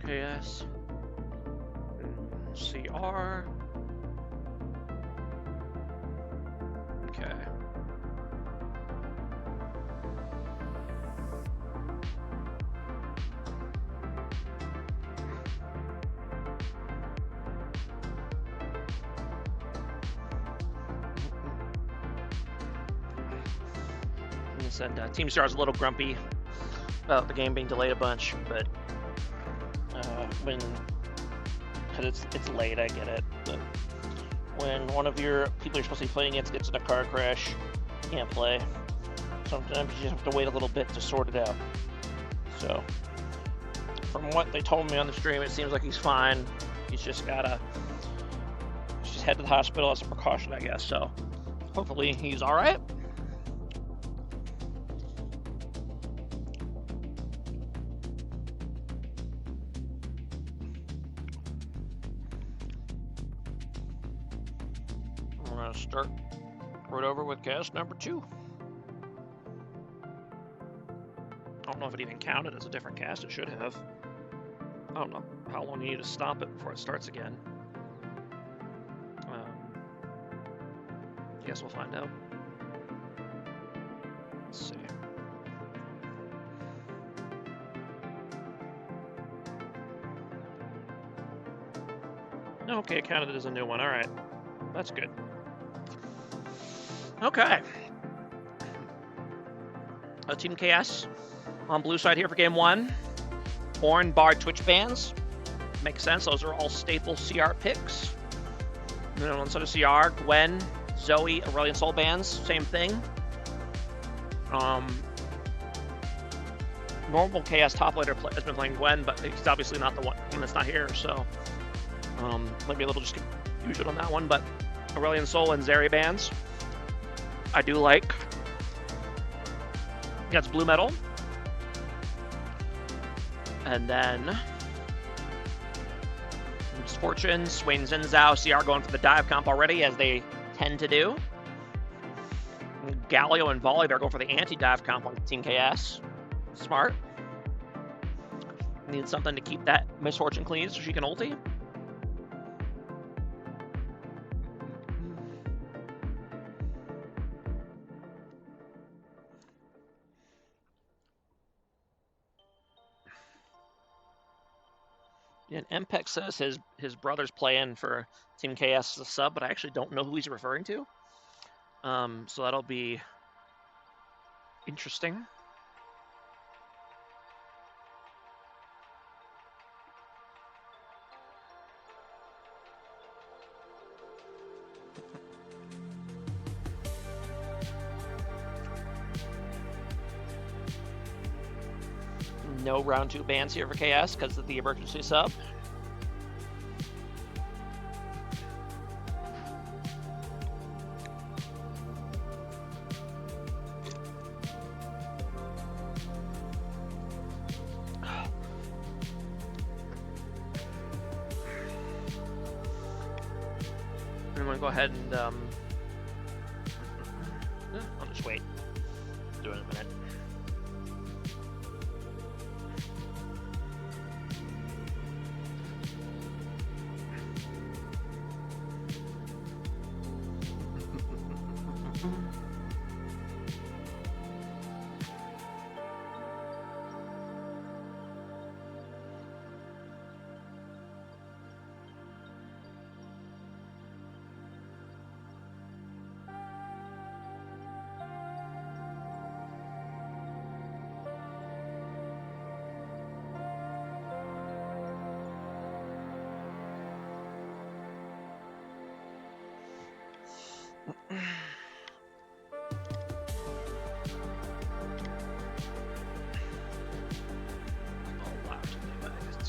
KS. CR. Okay. He said Team Star's a little grumpy about the game being delayed a bunch, but when it's late, I get it. But when one of your people you're supposed to be playing against gets in a car crash, you can't play. Sometimes you just have to wait a little bit to sort it out. So, from what they told me on the stream, it seems like he's fine. He's just head to the hospital as a precaution, I guess. So, hopefully he's all right. We're gonna start right over with cast number 2. I don't know if it even counted as a different cast. It should have. I don't know how long you need to stop it before it starts again. I guess we'll find out. Let's see. Okay, it counted as a new one. All right, that's good. Okay. Team KS on blue side here for game 1. Horn, Bard, Twitch bans. Makes sense. Those are all staple CR picks. And then on the side of CR, Gwen, Zoe, Aurelion Sol bans. Same thing. Normal KS top laner has been playing Gwen, but he's obviously not the one that's not here, so might be a little just confusion on that one. But Aurelion Sol and Zeri bans, I do like. That's blue metal. And then Fortune, Swain Zhenzhao, CR going for the dive comp already, as they tend to do. Galio and Volley, they're going for the anti-dive comp on Team KS. Smart. Need something to keep that Miss Fortune clean so she can ulti. And MPEX says his brother's playing for Team KS as a sub, but I actually don't know who he's referring to. So that'll be interesting. No round 2 bans here for KS because of the emergency sub. I'm gonna go ahead and I'll just wait. Do it in a minute.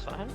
Fine.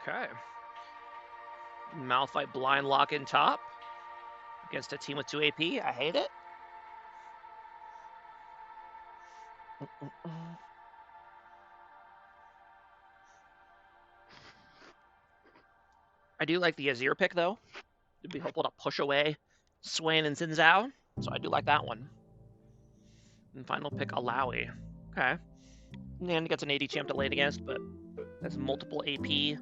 Okay. Malphite blind lock in top against a team with 2 AP. I hate it. I do like the Azir pick, though. It'd be helpful to push away Swain and Xin Zhao, so I do like that one. And final pick, Alawi. Okay. And gets an AD champ to late against, but has multiple AP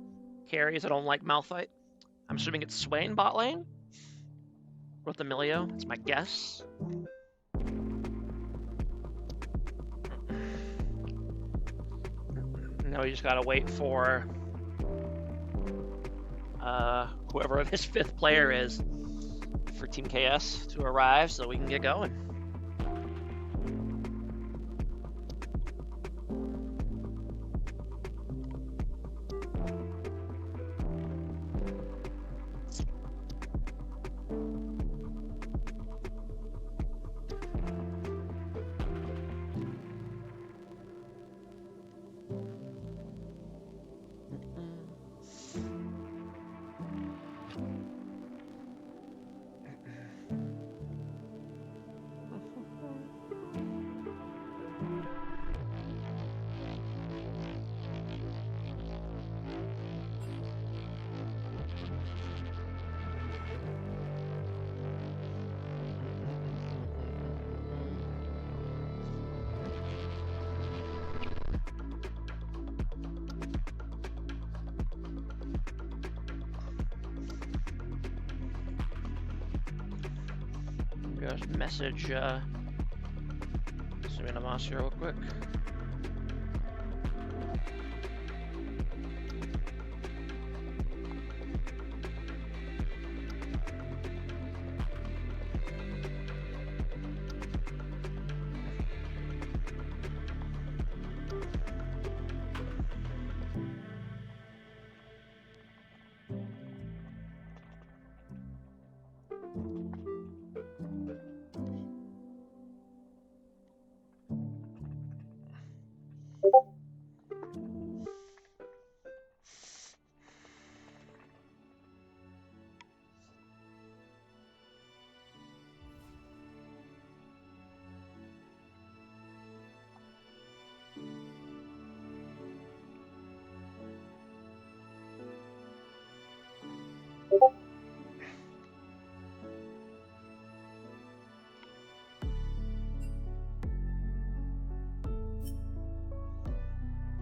carries. I don't like Malphite. I'm assuming it's Swain bot lane. With Emilio, that's my guess. Now we just gotta wait for whoever this 5th player is for Team KS to arrive so we can get going. Just message Serena Moss here real quick.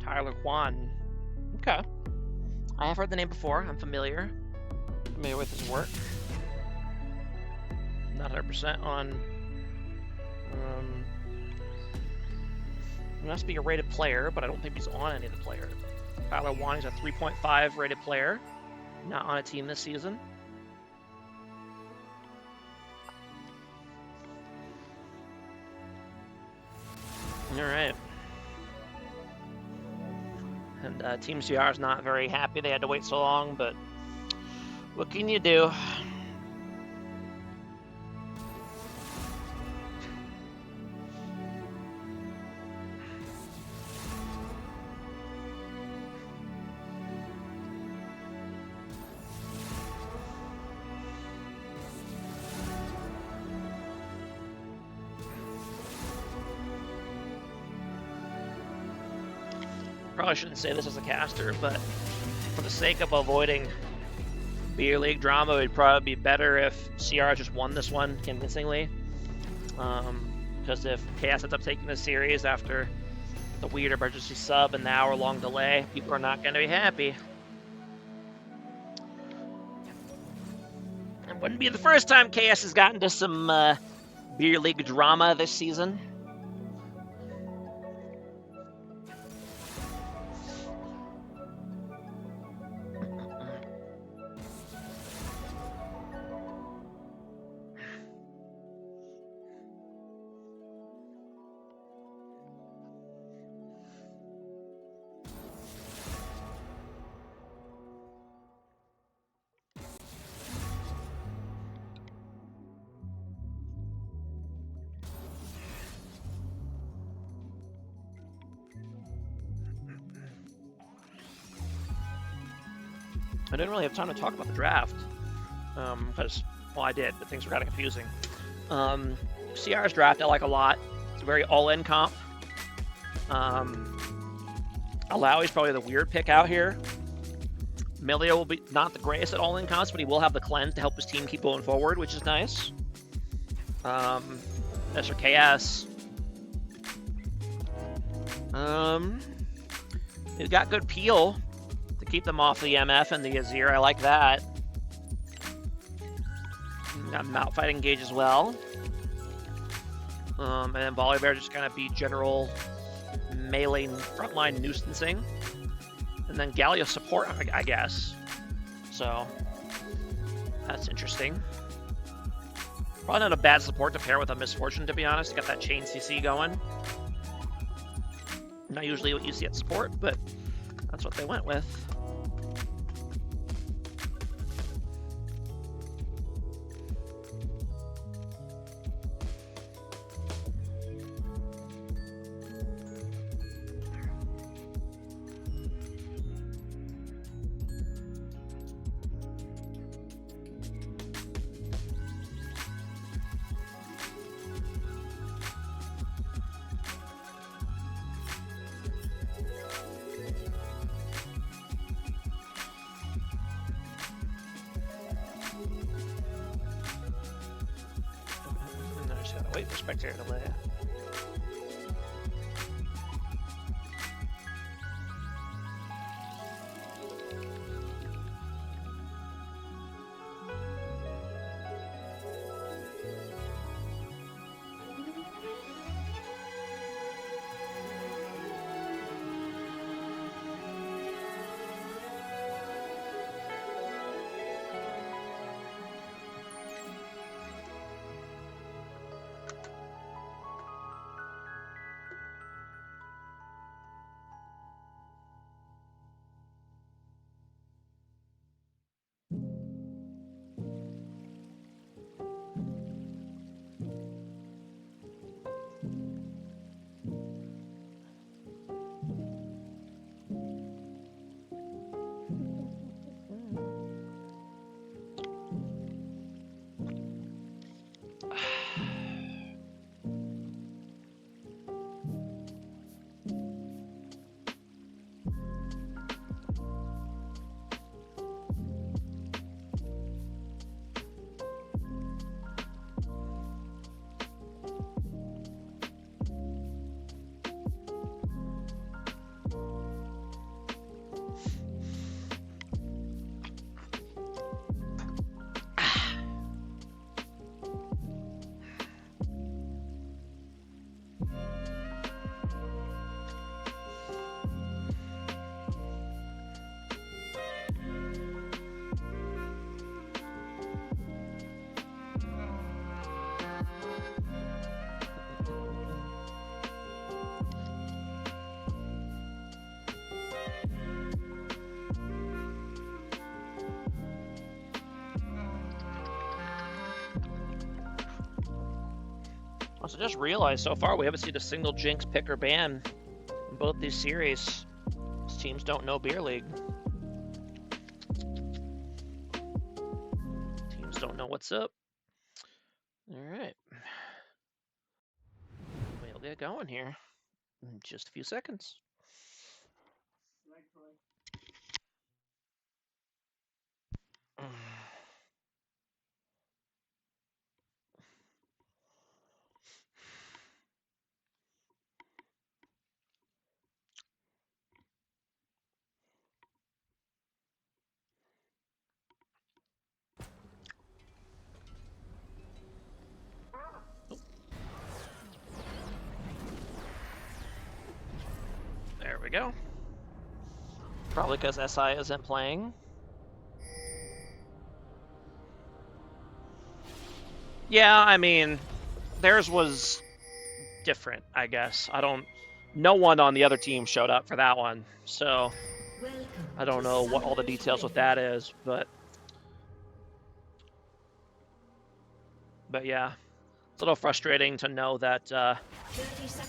Tyler Kwan. Okay. I have heard the name before. I'm familiar with his work. Not 100% on. He must be a rated player, but I don't think he's on any of the players. Tyler Kwan is a 3.5 rated player. Not on a team this season. All right. And Team CR is not very happy they had to wait so long, but what can you do? Probably shouldn't say this as a caster, but for the sake of avoiding beer league drama, it would probably be better if CR just won this one convincingly. Because if KS ends up taking this series after the weird emergency sub and the hour-long delay, people are not going to be happy. It wouldn't be the first time KS has gotten to some beer league drama this season. I didn't really have time to talk about the draft, because, well, I did, but things were kind of confusing. CR's draft I like a lot. It's a very all-in comp. Alawi's probably the weird pick out here. Milio will be not the greatest at all-in comps, but he will have the cleanse to help his team keep going forward, which is nice. SRKS. He's got good peel to keep them off the MF and the Azir. I like that. Got Mount Fighting Gauge as well. And then Volibear just kind of be general melee frontline nuisancing. And then Galio support, I guess. So, that's interesting. Probably not a bad support to pair with a Misfortune, to be honest. Got that chain CC going. Not usually what you see at support, but that's what they went with. Wait for spectator delay. Also, just realized so far we haven't seen a single Jinx pick or ban in both these series. These teams don't know Beer League. Teams don't know what's up. Alright. We'll get going here in just a few seconds. There we go. Probably because SI isn't playing. Yeah, I mean, theirs was different, I guess. No one on the other team showed up for that one, so I don't know what all the details with that is, but yeah, it's a little frustrating to know that the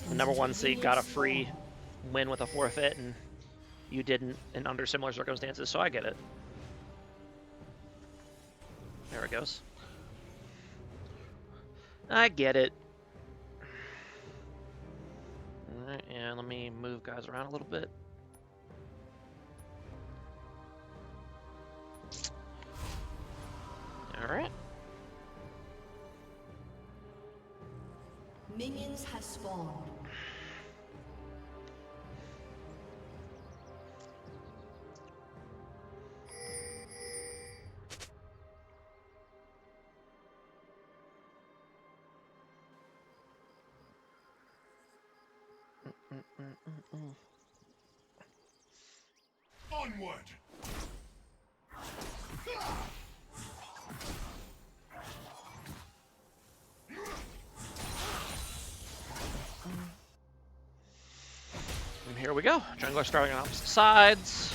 #1 seed got a free win with a forfeit and you didn't, in under similar circumstances, so I get it. There it goes. I get it. Alright, and let me move guys around a little bit. Alright. Minions have spawned. Onward! And here we go. Jungler starting on opposite sides.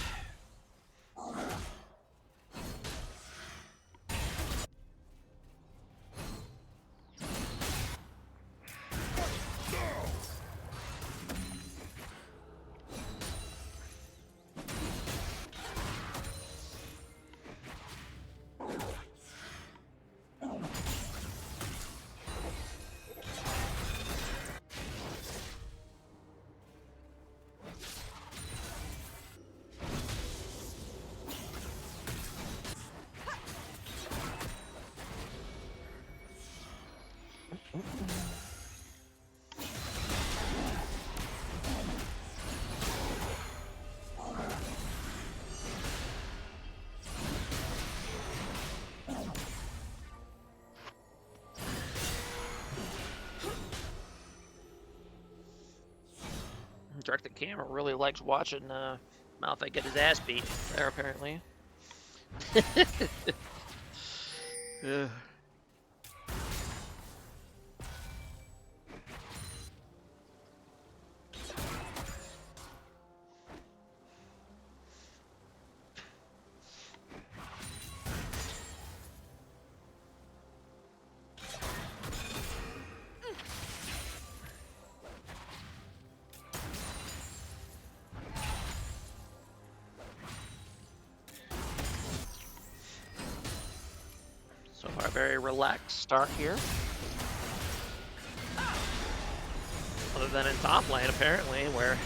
Directed camera really likes watching Malphite get his ass beat there, apparently. Ugh. So far, very relaxed start here. Other than in top lane, apparently, where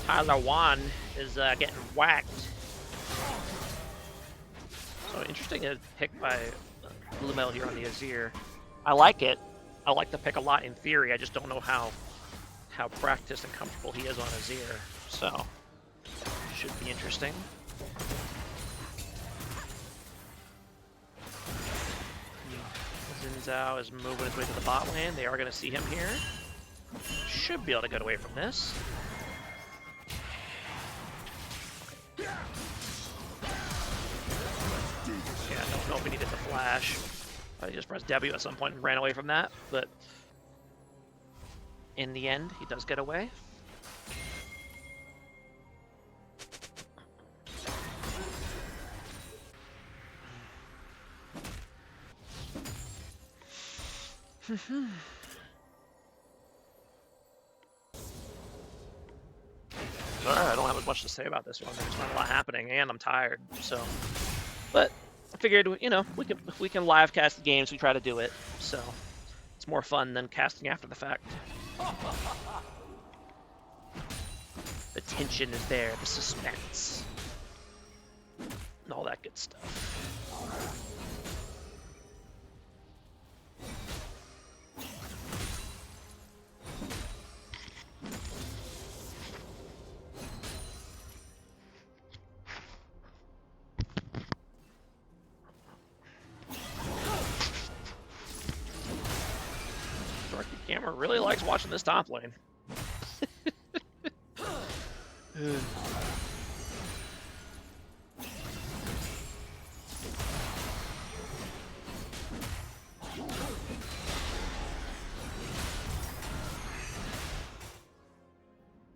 Tyler Wan is getting whacked. So interesting pick by Blue Metal here on the Azir. I like it. I like the pick a lot in theory. I just don't know how practiced and comfortable he is on Azir. So should be interesting. Xin Zhao is moving his way to the bot lane. They are going to see him here. Should be able to get away from this. Yeah, I don't know if he needed the flash. I just pressed W at some point and ran away from that, but in the end, he does get away. Alright, I don't have much to say about this one. There's not a lot happening, and I'm tired, so. But I figured, you know, if we can live cast the games, we try to do it. So it's more fun than casting after the fact. The tension is there, the suspense, and all that good stuff. Camera really likes watching this top lane.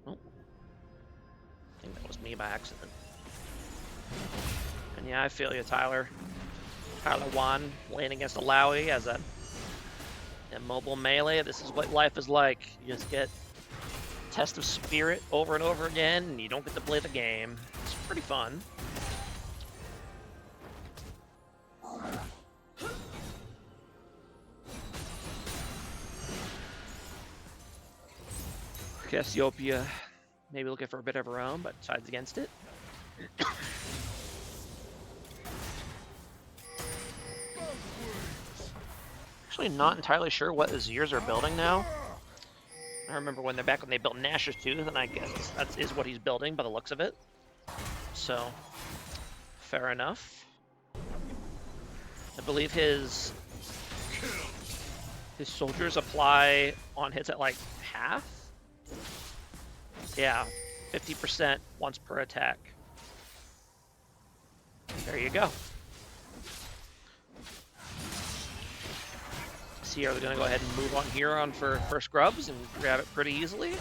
Oh. I think that was me by accident. And yeah, I feel you, Tyler. Tyler Wan laying against a Lowy as a mobile melee. This is what life is like. You just get Test of Spirit over and over again, and you don't get to play the game. It's pretty fun. Cassiopeia maybe looking for a bit of her own, but decides against it. Actually not entirely sure what Azirs are building now. I remember when they built Gnasher's Tooth, and I guess that is what he's building by the looks of it. So, fair enough. I believe his soldiers apply on hits at like half. Yeah, 50% once per attack. There you go. See, are they going to go ahead and move on here on for Scrubs and grab it pretty easily?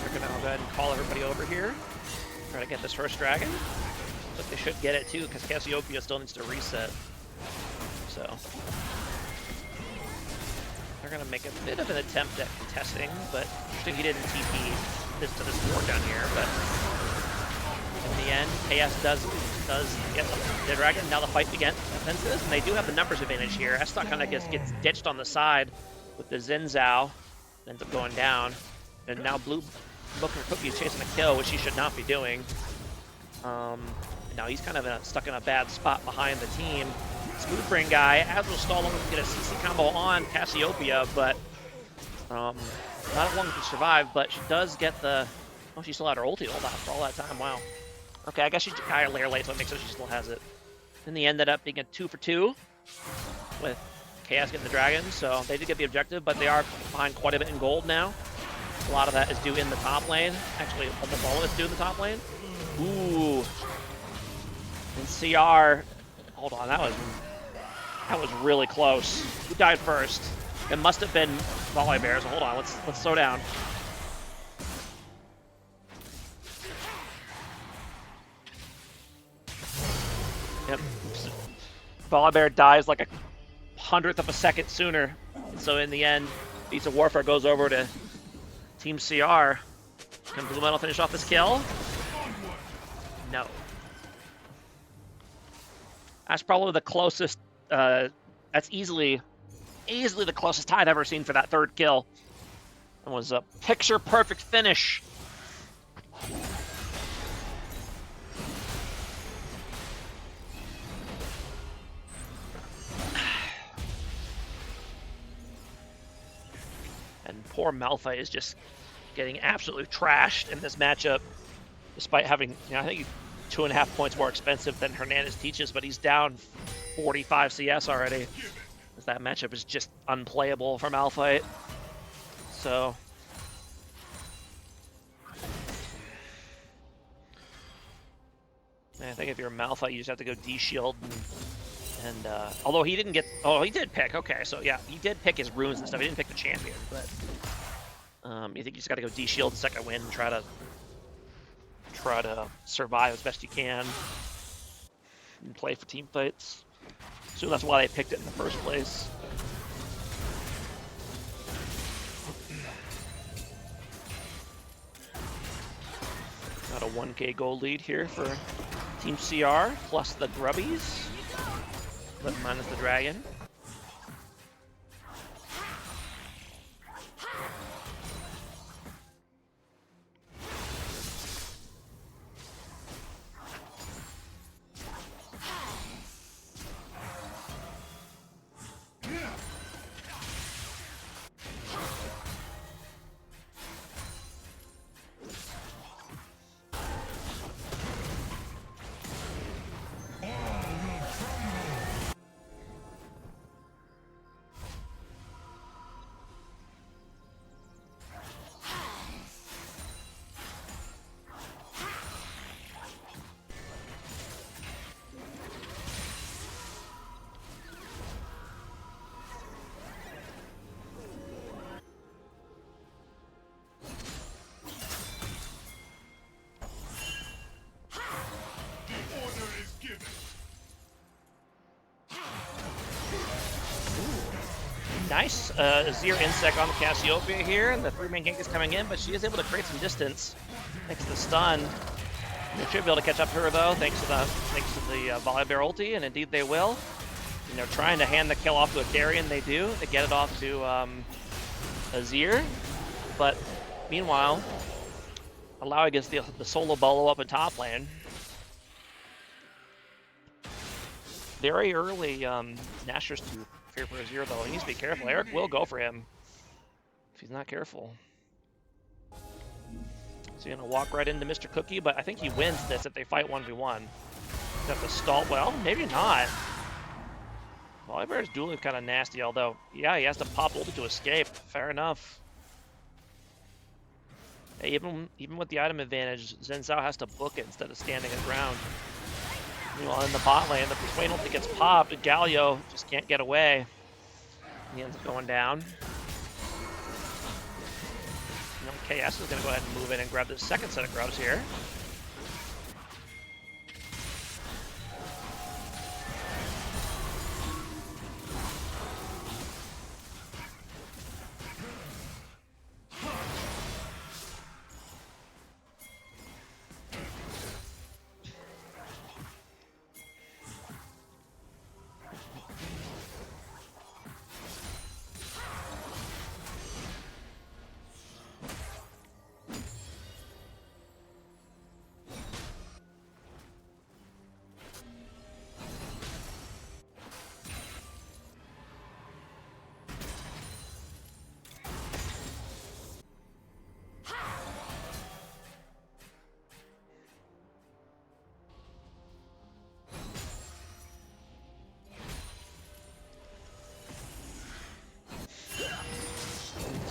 They're going to go ahead and call everybody over here. Try to get this first dragon, but they should get it too because Cassiopeia still needs to reset. So they're gonna make a bit of an attempt at contesting, but he didn't TP this to this ward down here. But in the end, KS does get the dragon. Now the fight begins, and they do have the numbers advantage here. Estoc kind of gets ditched on the side with the Xin Zhao, ends up going down, and now Blue Booker Cookie is chasing a kill, which he should not be doing. Now he's kind of stuck in a bad spot behind the team. Smooth Brain guy, as will stall to get a CC combo on Cassiopeia, but not long to survive, but she does get the... Oh, she still had her ulti hold out for all that time, wow. Okay, I guess she got a layer late, so it makes sure she still has it. Then they ended up being a 2 for 2 with Chaos getting the dragon, so they did get the objective, but they are behind quite a bit in gold now. A lot of that is due in the top lane. Actually, almost all of it's due in the top lane. Ooh. And CR... Hold on, that was really close. Who died first? It must have been Volibear, so hold on, let's slow down. Yep. Volibear dies like a 100th of a second sooner. And so in the end, Beats of Warfare goes over to Team CR. Can Blue Metal finish off this kill? No. That's probably the closest, that's easily the closest I've ever seen for that third kill. It was a picture-perfect finish. And poor Malphite is just getting absolutely trashed in this matchup, despite having, I think he's 2.5 points more expensive than Hernandez teaches, but he's down 45 CS already. That matchup is just unplayable for Malphite. So I think if you're a Malphite, you just have to go D-Shield and although he didn't get... Oh, he did pick. Okay, so yeah, he did pick his runes and stuff. He didn't pick the champion, but you think you just got to go D-Shield the second win and try to survive as best you can and play for team fights. So that's why they picked it in the first place. Got a 1k gold lead here for Team CR, plus the Grubbies, but minus the Dragon. Nice Azir Insect on the Cassiopeia here, and the 3-man gank is coming in, but she is able to create some distance thanks to the stun. They should be able to catch up to her though, thanks to the Volibear ulti, and indeed they will. And they're trying to hand the kill off to a carrion. They do. They get it off to Azir, but meanwhile, Illaoi gets the solo bolo up in top lane. Very early Nashor's Tooth here for Azir though. He needs to be careful. Eric will go for him if he's not careful. So he's gonna walk right into Mr. Cookie, but I think he wins this if they fight 1v1. Got the stall. Well, maybe not. Volibear's dueling kind of nasty, although, yeah, he has to pop ulti to escape. Fair enough. Hey, even with the item advantage, Xin Zhao has to book it instead of standing his ground. Meanwhile, in the bot lane, the Persuade ulti gets popped, and Galio just can't get away. He ends up going down. You know, KS is going to go ahead and move in and grab the second set of grubs here.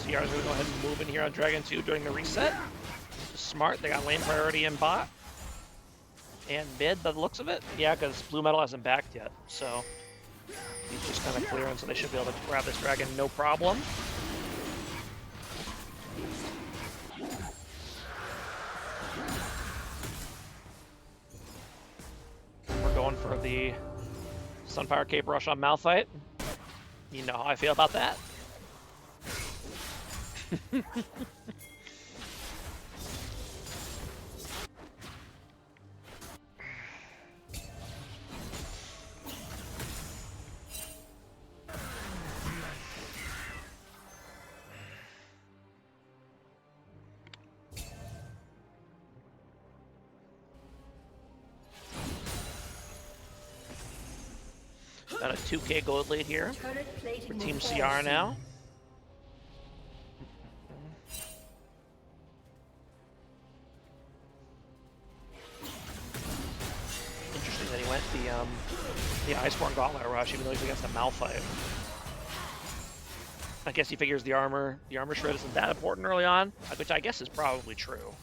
CR is going to go ahead and move in here on Dragon 2 during the reset. Smart, they got lane priority in bot. And mid, by the looks of it. Yeah, because Blue Metal hasn't backed yet, so he's just kind of clearing, so they should be able to grab this dragon no problem. We're going for the Sunfire Cape Rush on Malphite. You know how I feel about that. Got a 2k gold lead here for Team CR now. Interesting that he went the Iceborne Gauntlet Rush even though he's against a Malphite. I guess he figures the armor shred isn't that important early on, which I guess is probably true.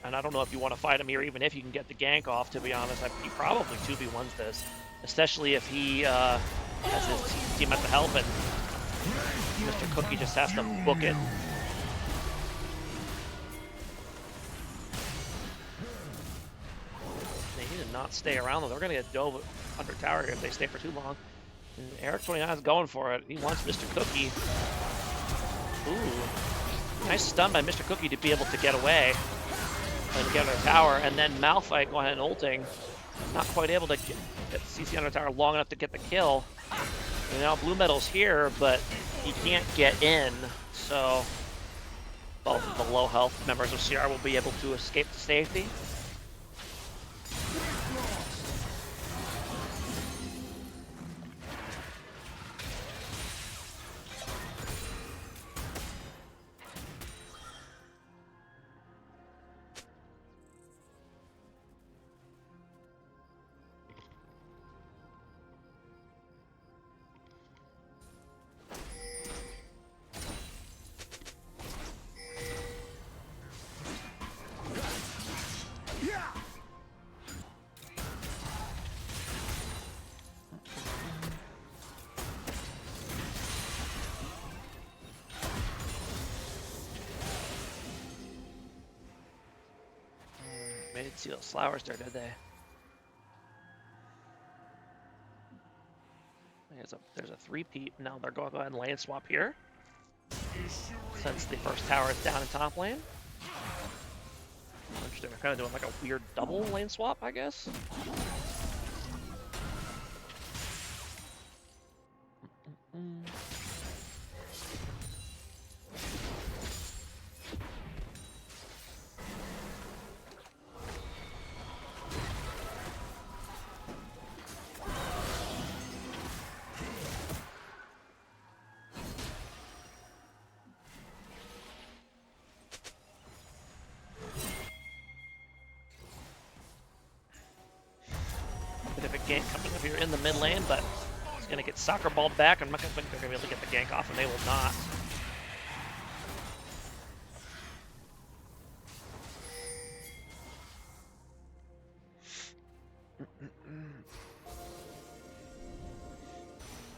And I don't know if you want to fight him here, even if you can get the gank off, to be honest. He probably 2v1s this, especially if he has his team at the help and Mr. Cookie just has to book it. They need to not stay around, though. They're going to get dove under tower here if they stay for too long. And Eric29 is going for it. He wants Mr. Cookie. Ooh. Nice stun by Mr. Cookie to be able to get away and get under tower, and then Malphite going ahead and ulting. Not quite able to get CC under tower long enough to get the kill. And now Blue Metal's here, but he can't get in, so both of the low health members of CR will be able to escape to safety. They didn't see those flowers there, did they? There's a 3-peat. Now they're going to go ahead and lane swap here. Since the first tower is down in top lane. Interesting, they're kind of doing like a weird double lane swap, I guess. Bit of a gank coming up here in the mid lane, but it's going to get soccer balled back. I'm not going to think they're going to be able to get the gank off, and they will not.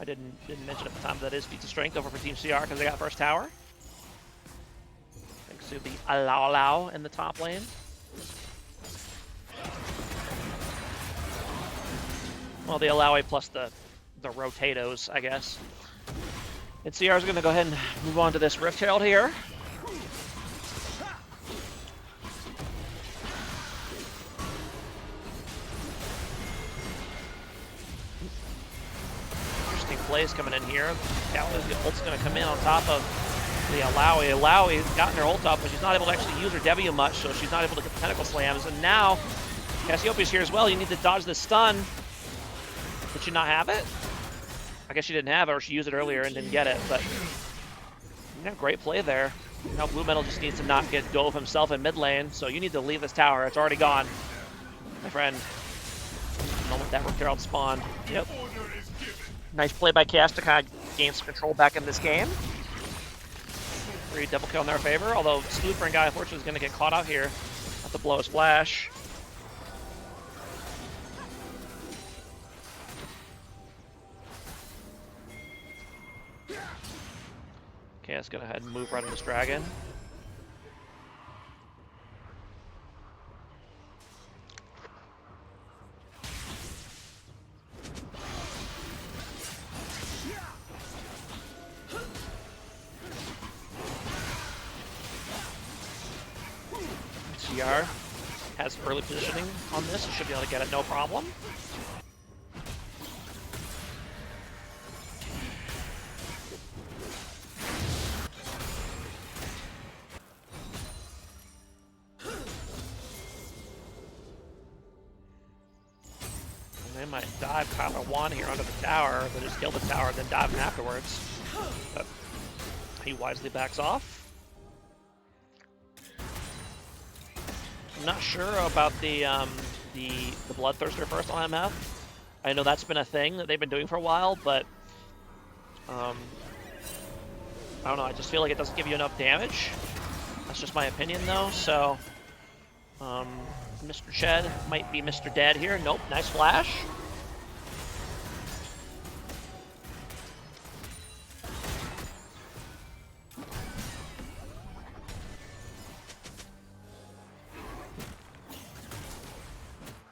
I didn't mention at the time that is feats of strength over for Team CR because they got first tower. Thanks to the Alao in the top lane. Well, the Alawi plus the Rotatos, I guess. And CR is going to go ahead and move on to this Rift Herald here. Interesting plays coming in here. Callie's ult's going to come in on top of the Alawi. Alawi's gotten her ult up, but she's not able to actually use her W much, so she's not able to get the Tentacle Slams. And now, Cassiopeia's here as well. You need to dodge the stun. Did she not have it? I guess she didn't have it, or she used it earlier and didn't get it, but yeah, great play there. Now Blue Metal just needs to not get go of himself in mid lane, so you need to leave this tower. It's already gone, my friend. The moment that Rift Herald spawned. Yep. Nice play by Cass to kind of gain some control back in this game. Free double kill in their favor, although Slewfring guy unfortunately is going to get caught out here. Have to blow his flash. Okay, let's go ahead and move right into this dragon. CR has early positioning on this, he should be able to get it no problem. They might dive Kyler 1 here under the tower, but just kill the tower, then dive him afterwards. But he wisely backs off. I'm not sure about the Bloodthirster first on MF. I know that's been a thing that they've been doing for a while, but I don't know. I just feel like it doesn't give you enough damage. That's just my opinion, though. So. Mr. Shed might be Mr. Dead here. Nope, nice flash.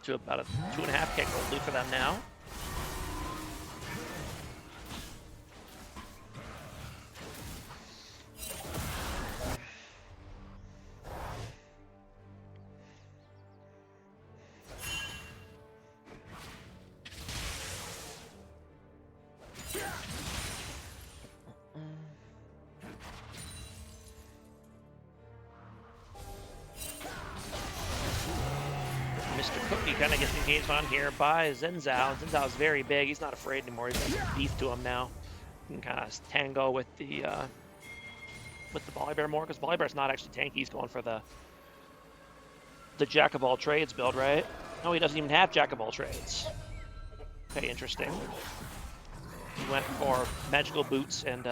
To about a 2.5K gold lead for them now. Mr. Cookie kind of gets engaged on here by Zhenzao. Zhenzao is very big. He's not afraid anymore. He's got some beef to him now. He can kind of tango with the Volibear more, because Volibear's not actually tanky. He's going for the Jack of all trades build, right? No, he doesn't even have Jack of all trades. Okay, interesting. He went for Magical Boots and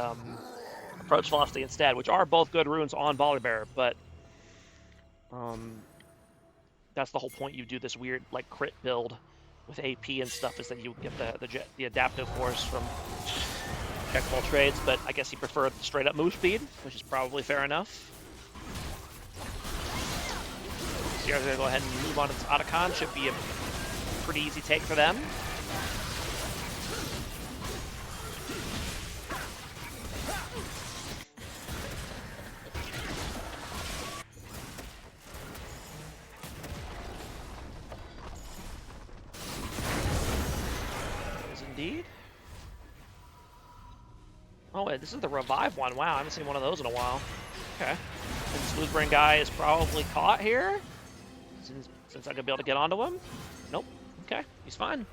Approach Velocity instead, which are both good runes on Volibear, but that's the whole point. You do this weird like crit build with AP and stuff, is that you get the adaptive force from Jack of all trades, but I guess he preferred straight up move speed, which is probably fair enough. CR's gonna go ahead and move on to this Otacon. Should be a pretty easy take for them. indeed. Oh, wait, this is the revive one. Wow, I haven't seen one of those in a while. Okay. And Smoothbrain guy is probably caught here, since I'm gonna be able to get onto him. Nope. Okay, he's fine.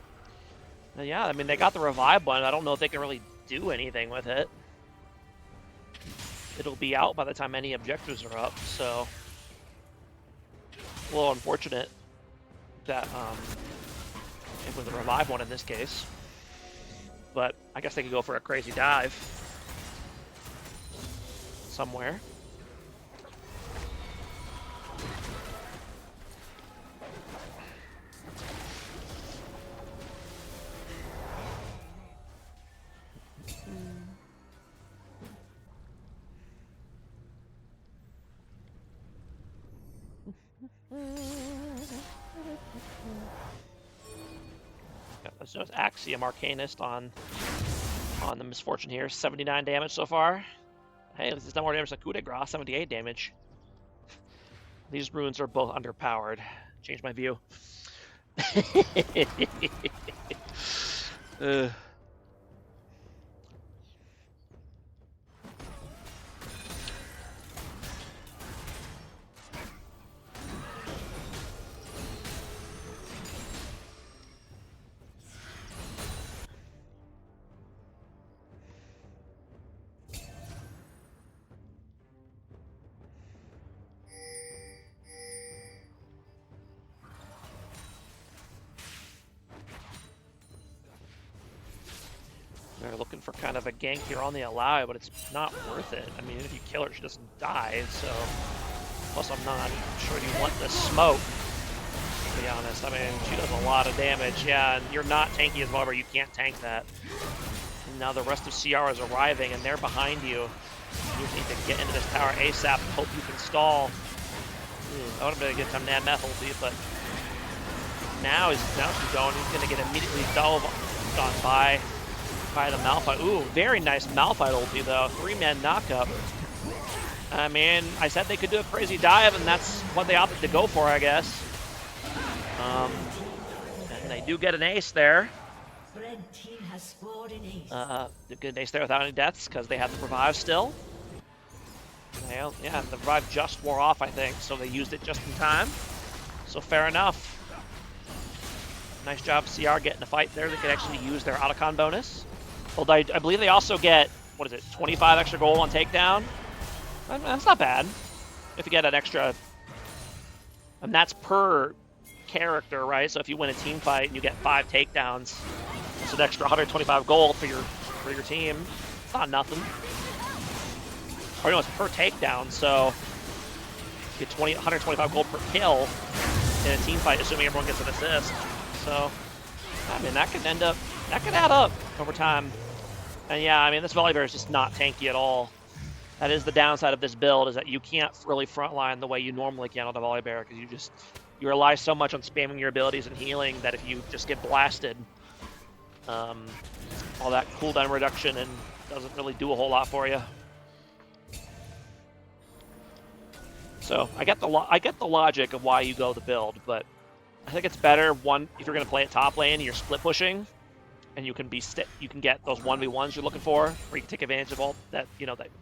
And yeah, I mean, they got the revive one. I don't know if they can really do anything with it. It'll be out by the time any objectives are up, so a little unfortunate that it was a revive one in this case. But I guess they could go for a crazy dive somewhere. So it's Axiom Arcanist on the Misfortune here. 79 damage so far. Hey, at least it's not more damage than Coup de Grace, 78 damage. These runes are both underpowered. Change my view. They're looking for kind of a gank here on the Ally, but it's not worth it. I mean, if you kill her, she doesn't die, so... Plus, I'm not sure you want the smoke, to be honest. I mean, she does a lot of damage, yeah, and you're not tanky as well, you can't tank that. And now the rest of CR is arriving, and they're behind you. You need to get into this tower ASAP and hope you can stall. That would have been a good time to add Methyl to you, but... Now she's going, he's going to get immediately dove on by the Malphite. Ooh, very nice Malphite ulti though. 3-man knockup. I mean, I said they could do a crazy dive, and that's what they opted to go for, I guess. And they do get an ace there. Red team has scored an ace. They get an ace there without any deaths because they have the revive still. Well, yeah, the revive just wore off, I think, so they used it just in time. So fair enough. Nice job, CR, getting a fight there. They can actually use their Otacon bonus. Although I believe they also get, what is it, 25 extra gold on takedown? That's not bad. If you get an extra, and that's per character, right? So if you win a team fight and you get 5 takedowns, it's an extra 125 gold for your team. It's not nothing. Or no, it's per takedown, so you get 125 gold per kill in a team fight, assuming everyone gets an assist. So, I mean, that could add up over time. And yeah, I mean, this Volibear is just not tanky at all. That is the downside of this build, is that you can't really frontline the way you normally can on the Volibear, because you rely so much on spamming your abilities and healing that if you just get blasted, all that cooldown reduction and doesn't really do a whole lot for you. So I get the logic of why you go the build, but I think it's better if you're going to play at top lane and you're split pushing, and you can get those 1v1s you're looking for, where you can take advantage of all that,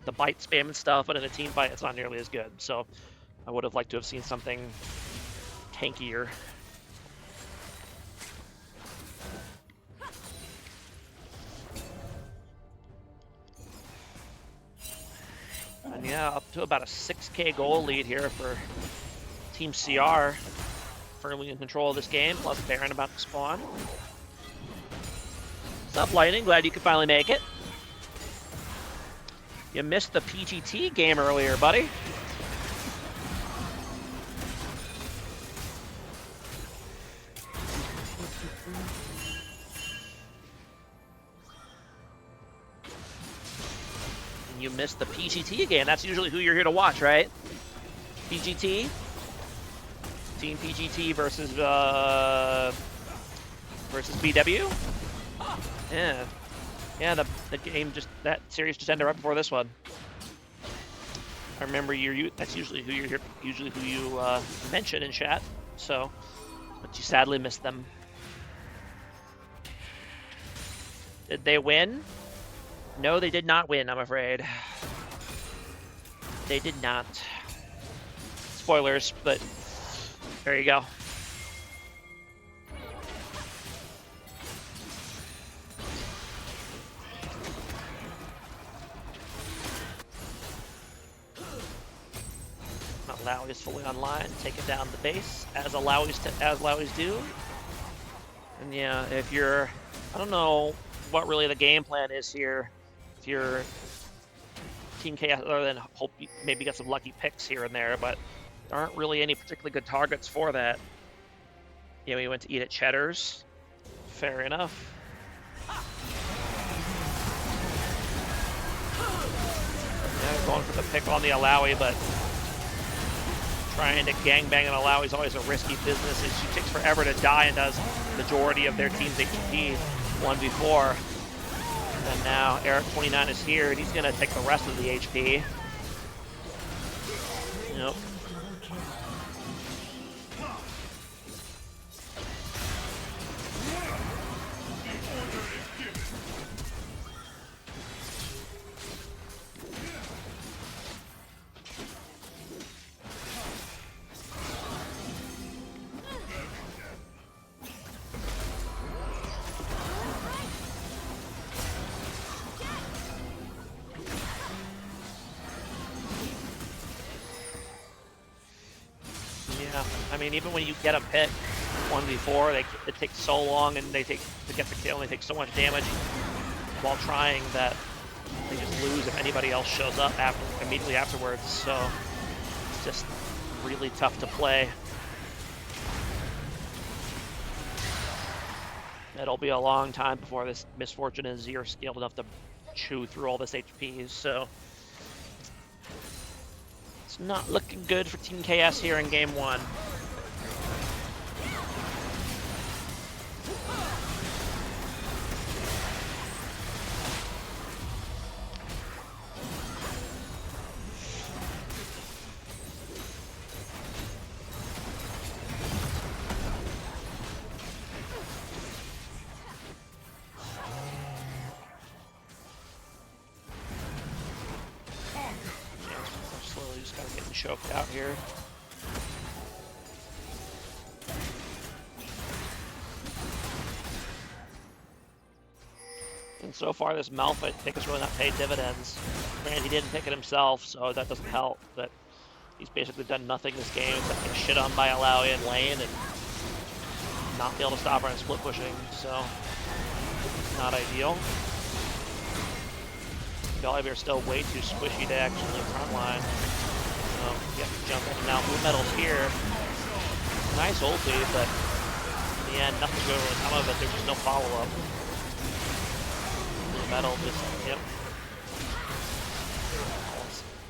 the bite spam and stuff. But in a team fight, it's not nearly as good. So I would have liked to have seen something tankier. And yeah, up to about a 6k goal lead here for Team CR. Firmly in control of this game, plus Baron about to spawn. What's up, Lightning? Glad you could finally make it. You missed the PGT game earlier, buddy. You missed the PGT game. That's usually who you're here to watch, right? PGT? Team PGT versus BW. Yeah. The game that series just ended right before this one. I remember that's usually who you mention in chat. So, but you sadly missed them. Did they win? No, they did not win, I'm afraid. They did not. Spoilers, but there you go. Alawi is fully online, taking down the base as Alawi's do. And yeah, if you're, I don't know what really the game plan is here. If you're Team Chaos, other than hope you maybe get some lucky picks here and there, but there aren't really any particularly good targets for that. Yeah, we went to eat at Cheddar's. Fair enough. Yeah, going for the pick on the Alawi, but trying to gangbang an Alawi is always a risky business. She takes forever to die and does majority of their team's HP 1v4. And now Eric29 is here, and he's going to take the rest of the HP. Yep. I mean, even when you get a pick 1v4, it takes so long, and they take to get the kill, and they take so much damage while trying that they just lose if anybody else shows up immediately afterwards. So it's just really tough to play. It'll be a long time before this Misfortune and Z are scaled enough to chew through all this HP. So it's not looking good for Team KS here in game one. Choked out here. And so far, this Malphite pick has really not paid dividends. Granted, he didn't pick it himself, so that doesn't help, but he's basically done nothing this game except get shit on by Alawi in lane and not be able to stop her in split pushing, so not ideal. Volibear is still way too squishy to actually frontline. You have to jump in and out. Blue Metal's here. Nice ulti, but in the end, nothing's going to really come of it. There's just no follow-up. Blue Metal just, yep.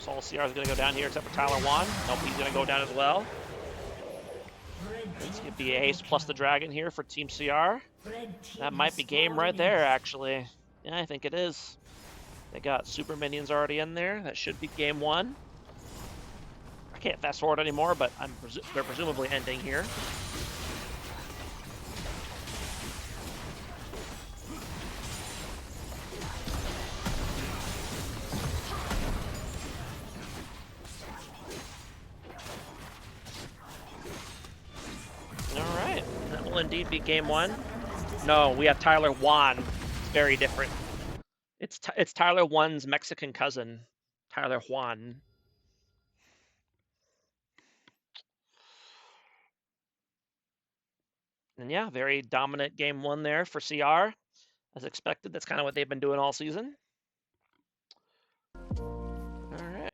All CR is going to go down here except for Tyler Wan. Nope, he's going to go down as well. It's going to be Ace plus the Dragon here for Team CR. That might be game right there, actually. Yeah, I think it is. They got super minions already in there. That should be game one. I can't fast forward anymore, but they're presumably ending here. All right, that will indeed be game one. No, we have Tyler Wan. It's very different. It's Tyler Wan's Mexican cousin, Tyler Juan. And yeah, very dominant game one there for CR. As expected, that's kind of what they've been doing all season. All right.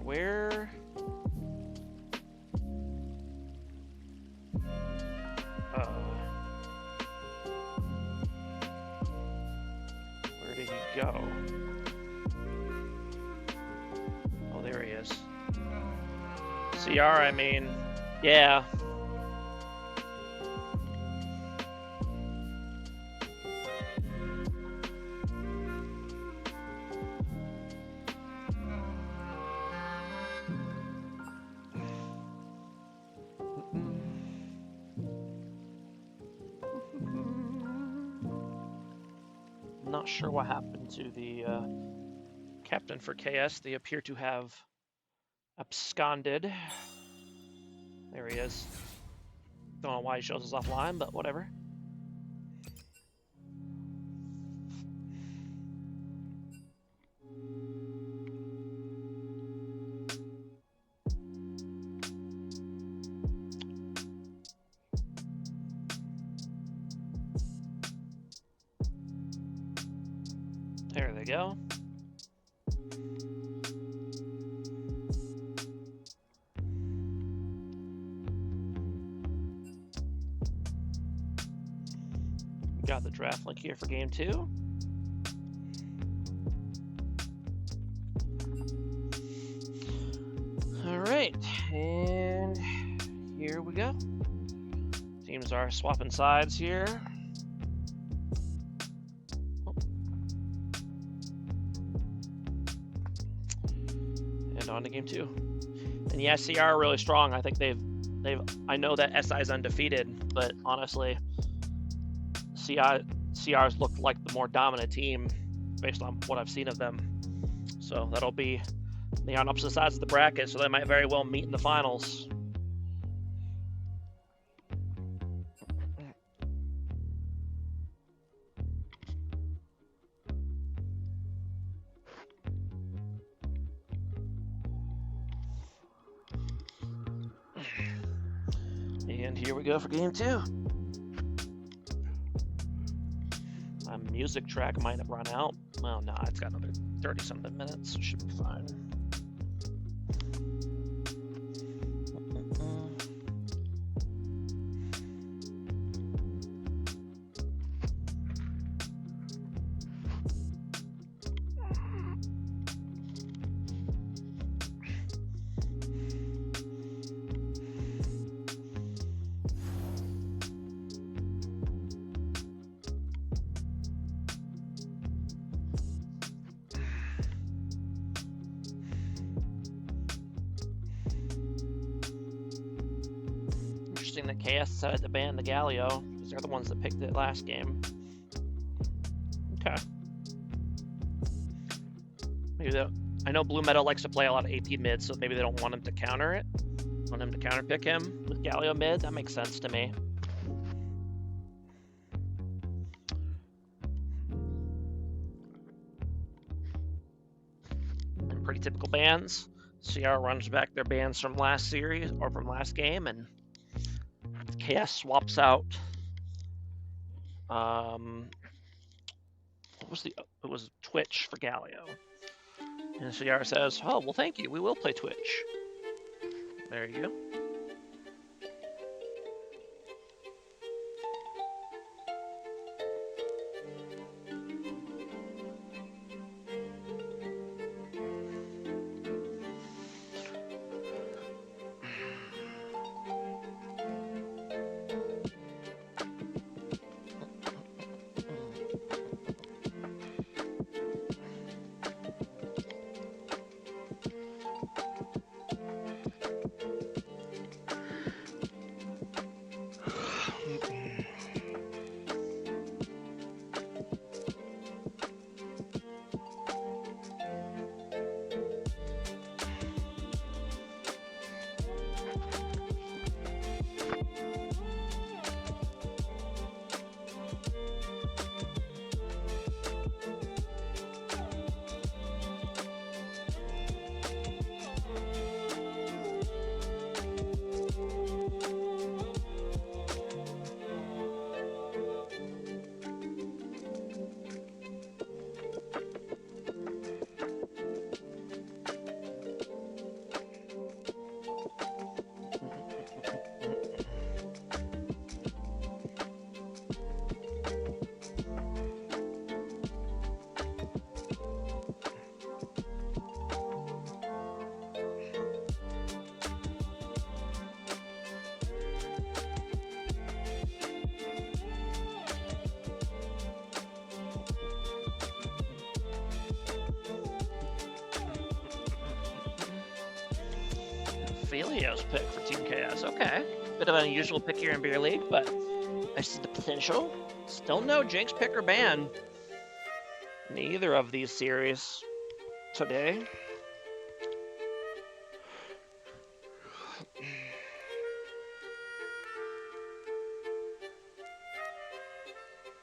Where? Where did he go? Oh, there he is. CR, I mean, yeah. not sure what happened to the captain for KS. They appear to have absconded. There he is. Don't know why he shows us offline, but whatever. There they go. Got the draft link here for game 2. All right, and here we go. Teams are swapping sides here. And on to game 2. And yeah, CR are really strong. I think I know that SI is undefeated, but honestly, CR's looked like the more dominant team based on what I've seen of them. So that'll be they on opposite sides of the bracket, so they might very well meet in the finals. And here we go for game 2. My music track might have run out. Well, no, it's got another 30-something minutes, so it should be fine. That KS decided to ban the Galio because they're the ones that picked it last game. Okay. Maybe I know Blue Meadow likes to play a lot of AP mid, so maybe they don't want him to counter it. Want him to counter pick him with Galio mid. That makes sense to me. And pretty typical bans. CR runs back their bans from last series or from last game, and KS swaps out. What was it was Twitch for Galio. And CR says, "Oh, well, thank you. We will play Twitch." There you go. Felio's pick for Team KS. Okay. Bit of an unusual pick here in Beer League, but I see the potential. Still no Jinx pick or ban. neither of these series today.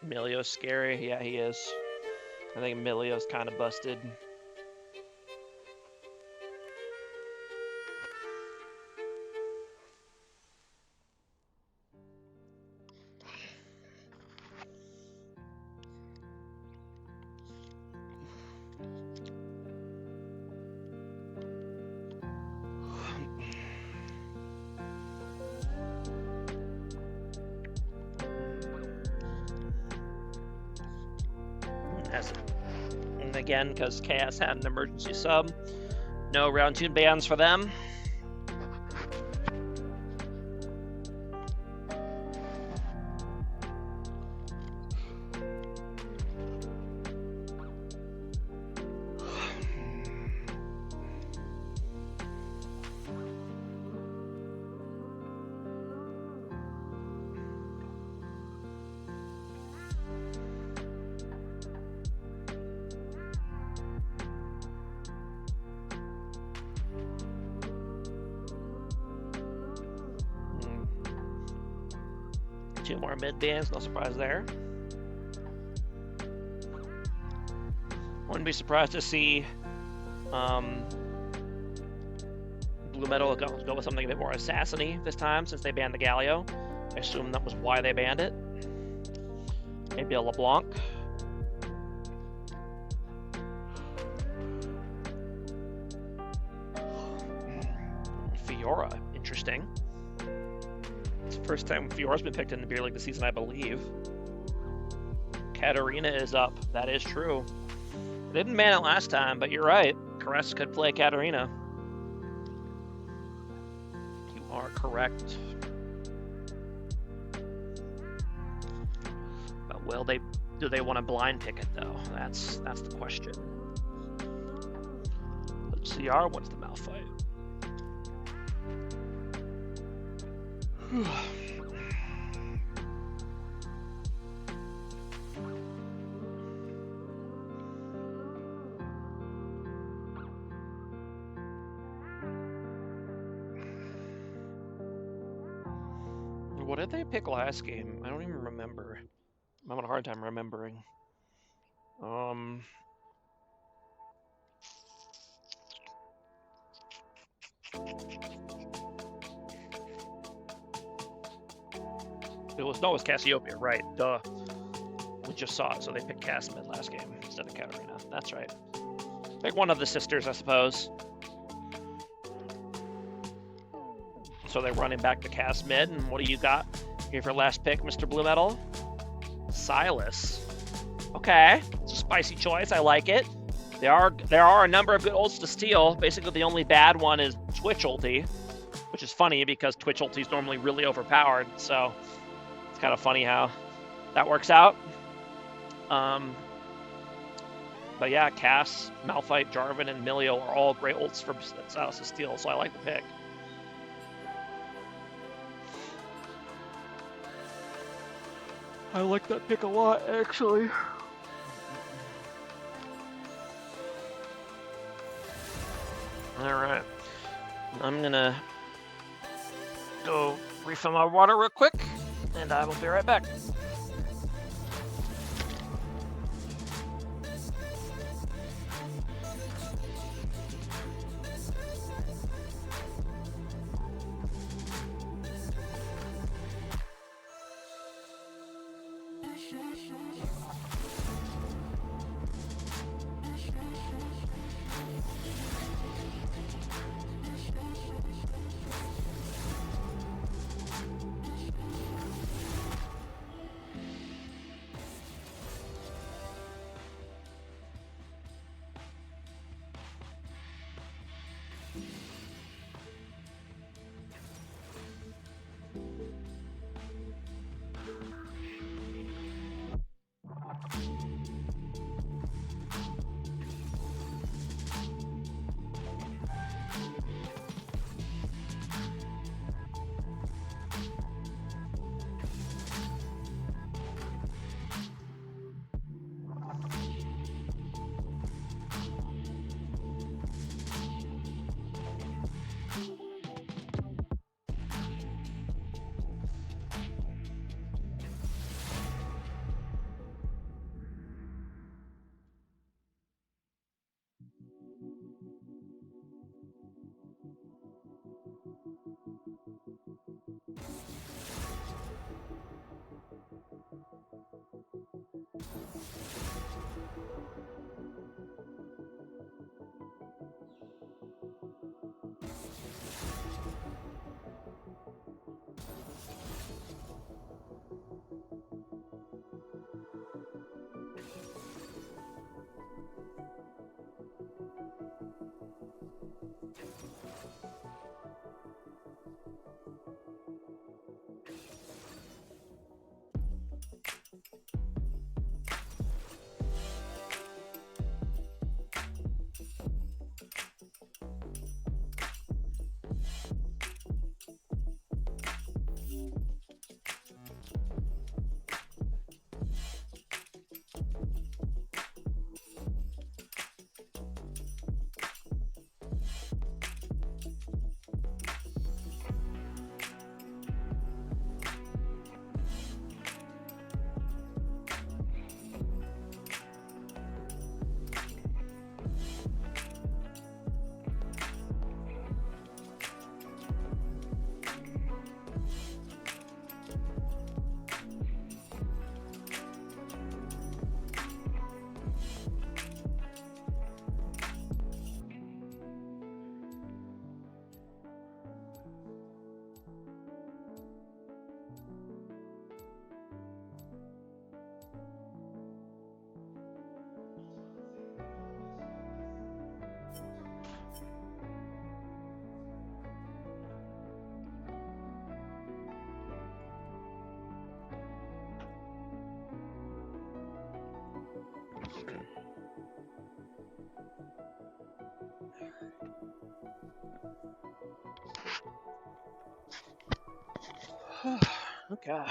Emilio's scary. Yeah, he is. I think Emilio's kind of busted. And again, because Chaos had an emergency sub, no round 2 bans for them. Two more mid bans, no surprise there. Wouldn't be surprised to see Blue Metal go with something a bit more assassiny this time, since they banned the Galio. I assume that was why they banned it. Maybe a LeBlanc. Fiora, interesting. It's the first time Fiora's been picked in the Beer League this season, I believe. Katarina is up. That is true. They didn't ban it last time, but you're right. Caress could play Katarina. You are correct. But will they? Do they want to blind pick it though? That's the question. Let's see. What's the Malphite? What did they pick last game? I don't even remember. I'm having a hard time remembering. It was Cassiopeia, right? Duh. We just saw it, so they picked Cass mid last game instead of Katarina. That's right. Pick one of the sisters, I suppose. So they're running back to Cass mid, and what do you got here for last pick, Mr. Blue Metal? Silas. Okay, it's a spicy choice. I like it. There are a number of good ults to steal. Basically, the only bad one is Twitch ulti, which is funny because Twitch ulti is normally really overpowered. So it's kind of funny how that works out. But yeah, Cass, Malphite, Jarvan, and Milio are all great ults for Silas to steal. So I like the pick. I like that pick a lot, actually. Alright. I'm gonna go refill my water real quick, and I will be right back. Okay.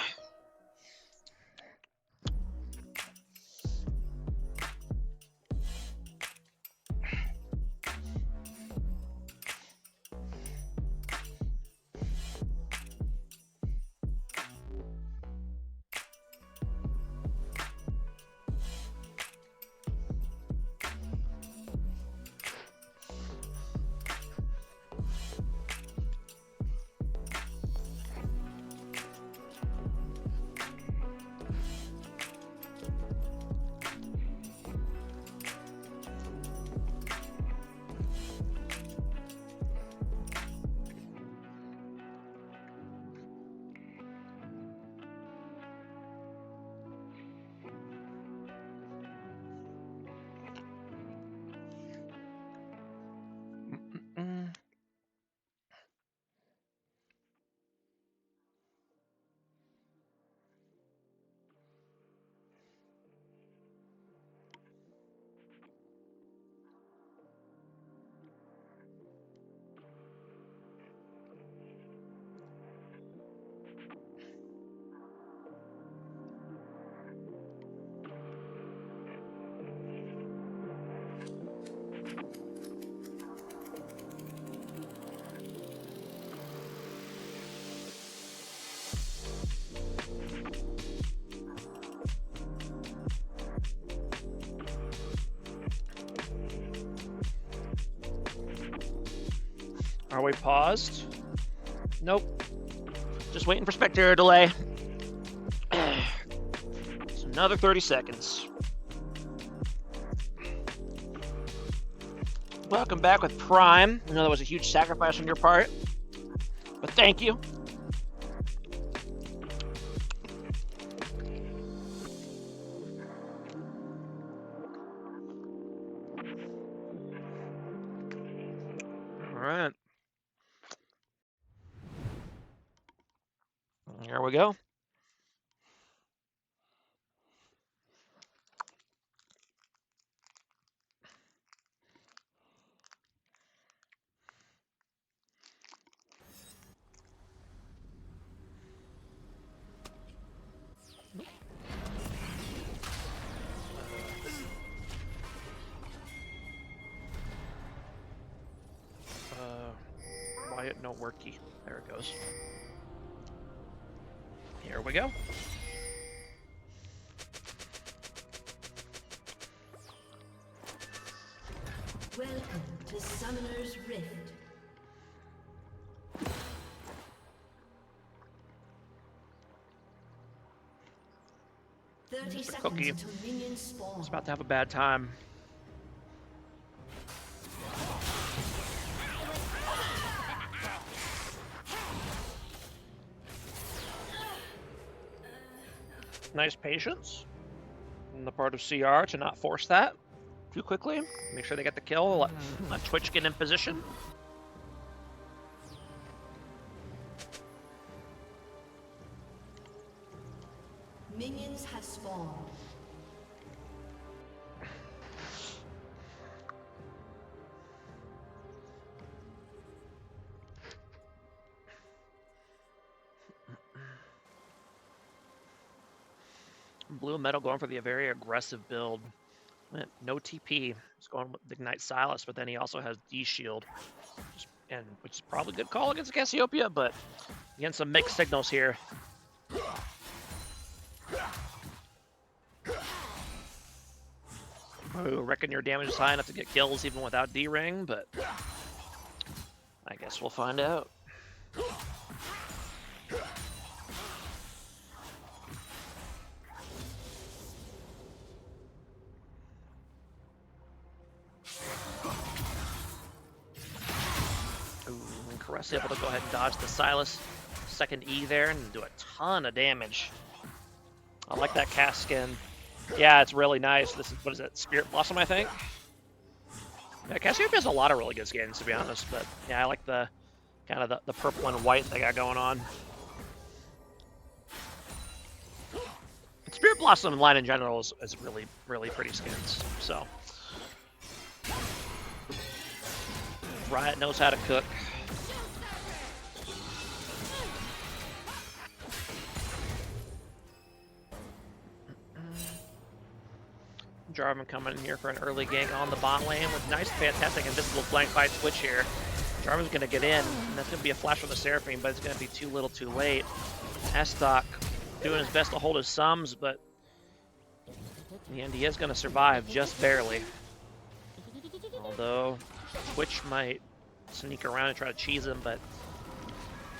Mm. Are we paused? Nope. Just waiting for spectator delay. It's another 30 seconds. Welcome back with Prime. I know that was a huge sacrifice on your part, but thank you. All right. Here we go. Wyatt, no worky. There it goes. Here we go. Welcome to Summoner's Rift. 30 Mr. seconds Cookie until minions spawn. is about to have a bad time. Nice patience on the part of CR to not force that too quickly. Make sure they get the kill. Let Twitch get in position. Minions have spawned. Blue and Metal going for the very aggressive build. No TP. He's going with Ignite Silas, but then he also has D-Shield. And which is probably a good call against Cassiopeia, but against some mixed signals here. I reckon your damage is high enough to get kills even without D-Ring, but I guess we'll find out. Ooh, and Caress able to go ahead and dodge the Silas second E there and do a ton of damage. I like that cast skin. Yeah, it's really nice. This is, what is it, Spirit Blossom, I think? Yeah, Cassiopeia has a lot of really good skins, to be honest, but yeah, I like the kind of the purple and white they got going on. Spirit Blossom line in general is really, really pretty skins, so. Riot knows how to cook. Jarvan coming in here for an early gank on the bot lane with nice, fantastic invisible flank by Twitch here. Jarvan's going to get in, and that's going to be a flash from the Seraphine, but it's going to be too little too late. Estoc doing his best to hold his sums, but in the end he is going to survive just barely. Although Twitch might sneak around and try to cheese him, but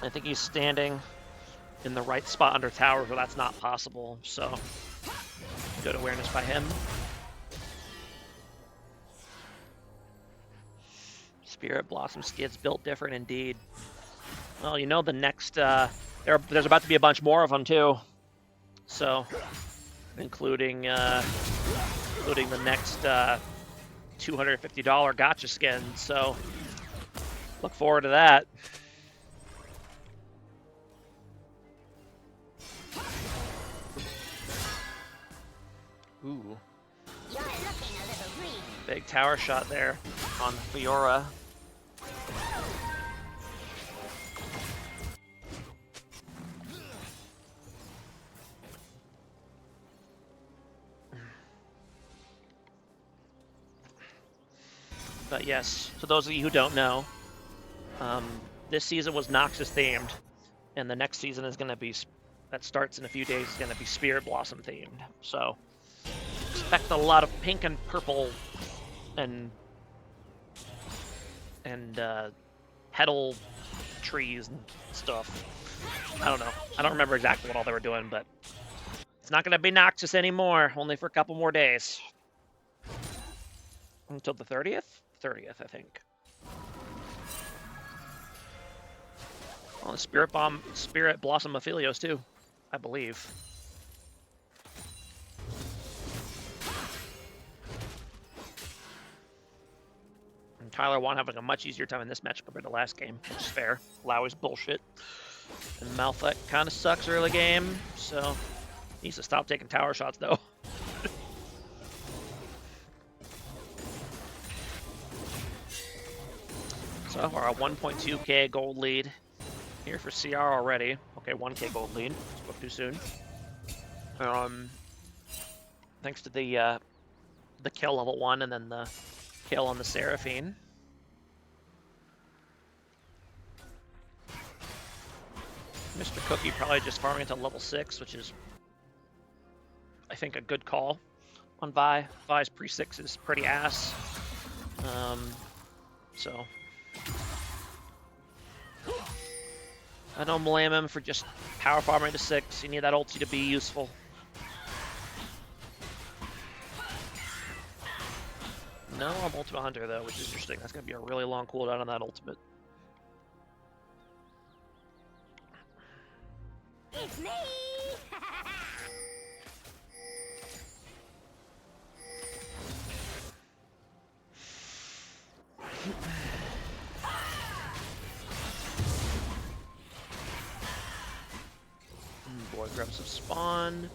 I think he's standing in the right spot under tower where that's not possible, so good awareness by him. Spirit Blossom skids built different indeed. Well, you know the next, there's about to be a bunch more of them too. So, including the next $250 gotcha skin. So, look forward to that. Ooh. Big tower shot there on Fiora. But yes, for those of you who don't know, this season was Noxus themed, and the next season is going to be, that starts in a few days, is going to be Spirit Blossom themed. So expect a lot of pink and purple and petal trees and stuff. I don't know. I don't remember exactly what all they were doing, but it's not going to be Noxus anymore, only for a couple more days. Until the 30th? 30th, I think. Well, Spirit Blossom Aphelios too, I believe. And Tyler Wan having a much easier time in this match compared to last game, which is fair. Lowry's bullshit. And Malphite kind of sucks early game, so needs to stop taking tower shots though. So far, a 1.2k gold lead here for CR already. Okay, 1k gold lead. Spoke too soon. Thanks to the kill level 1 and then the kill on the Seraphine. Mr. Cookie probably just farming into level 6, which is, I think, a good call on Vi. Vi's pre-6 is pretty ass. So I don't blame him for just power farming to 6. You need that ulti to be useful. No ultimate hunter though, which is interesting. That's gonna be a really long cooldown on that ultimate. It's me! Boy, grab some spawn.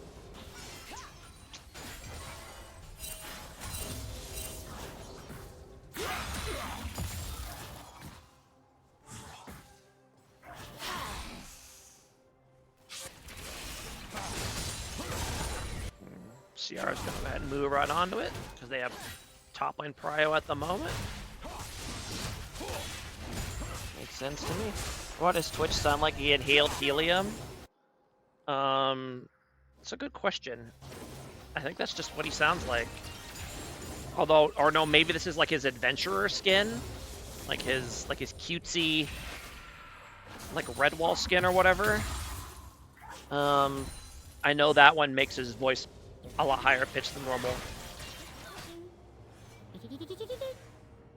CR's gonna go ahead and move right onto it because they have top lane prio at the moment. Makes sense to me. What does Twitch sound like? He inhaled helium? It's a good question. I think that's just what he sounds like. Although, or no, maybe this is like his adventurer skin, like his cutesy, like Redwall skin or whatever. I know that one makes his voice a lot higher pitched than normal.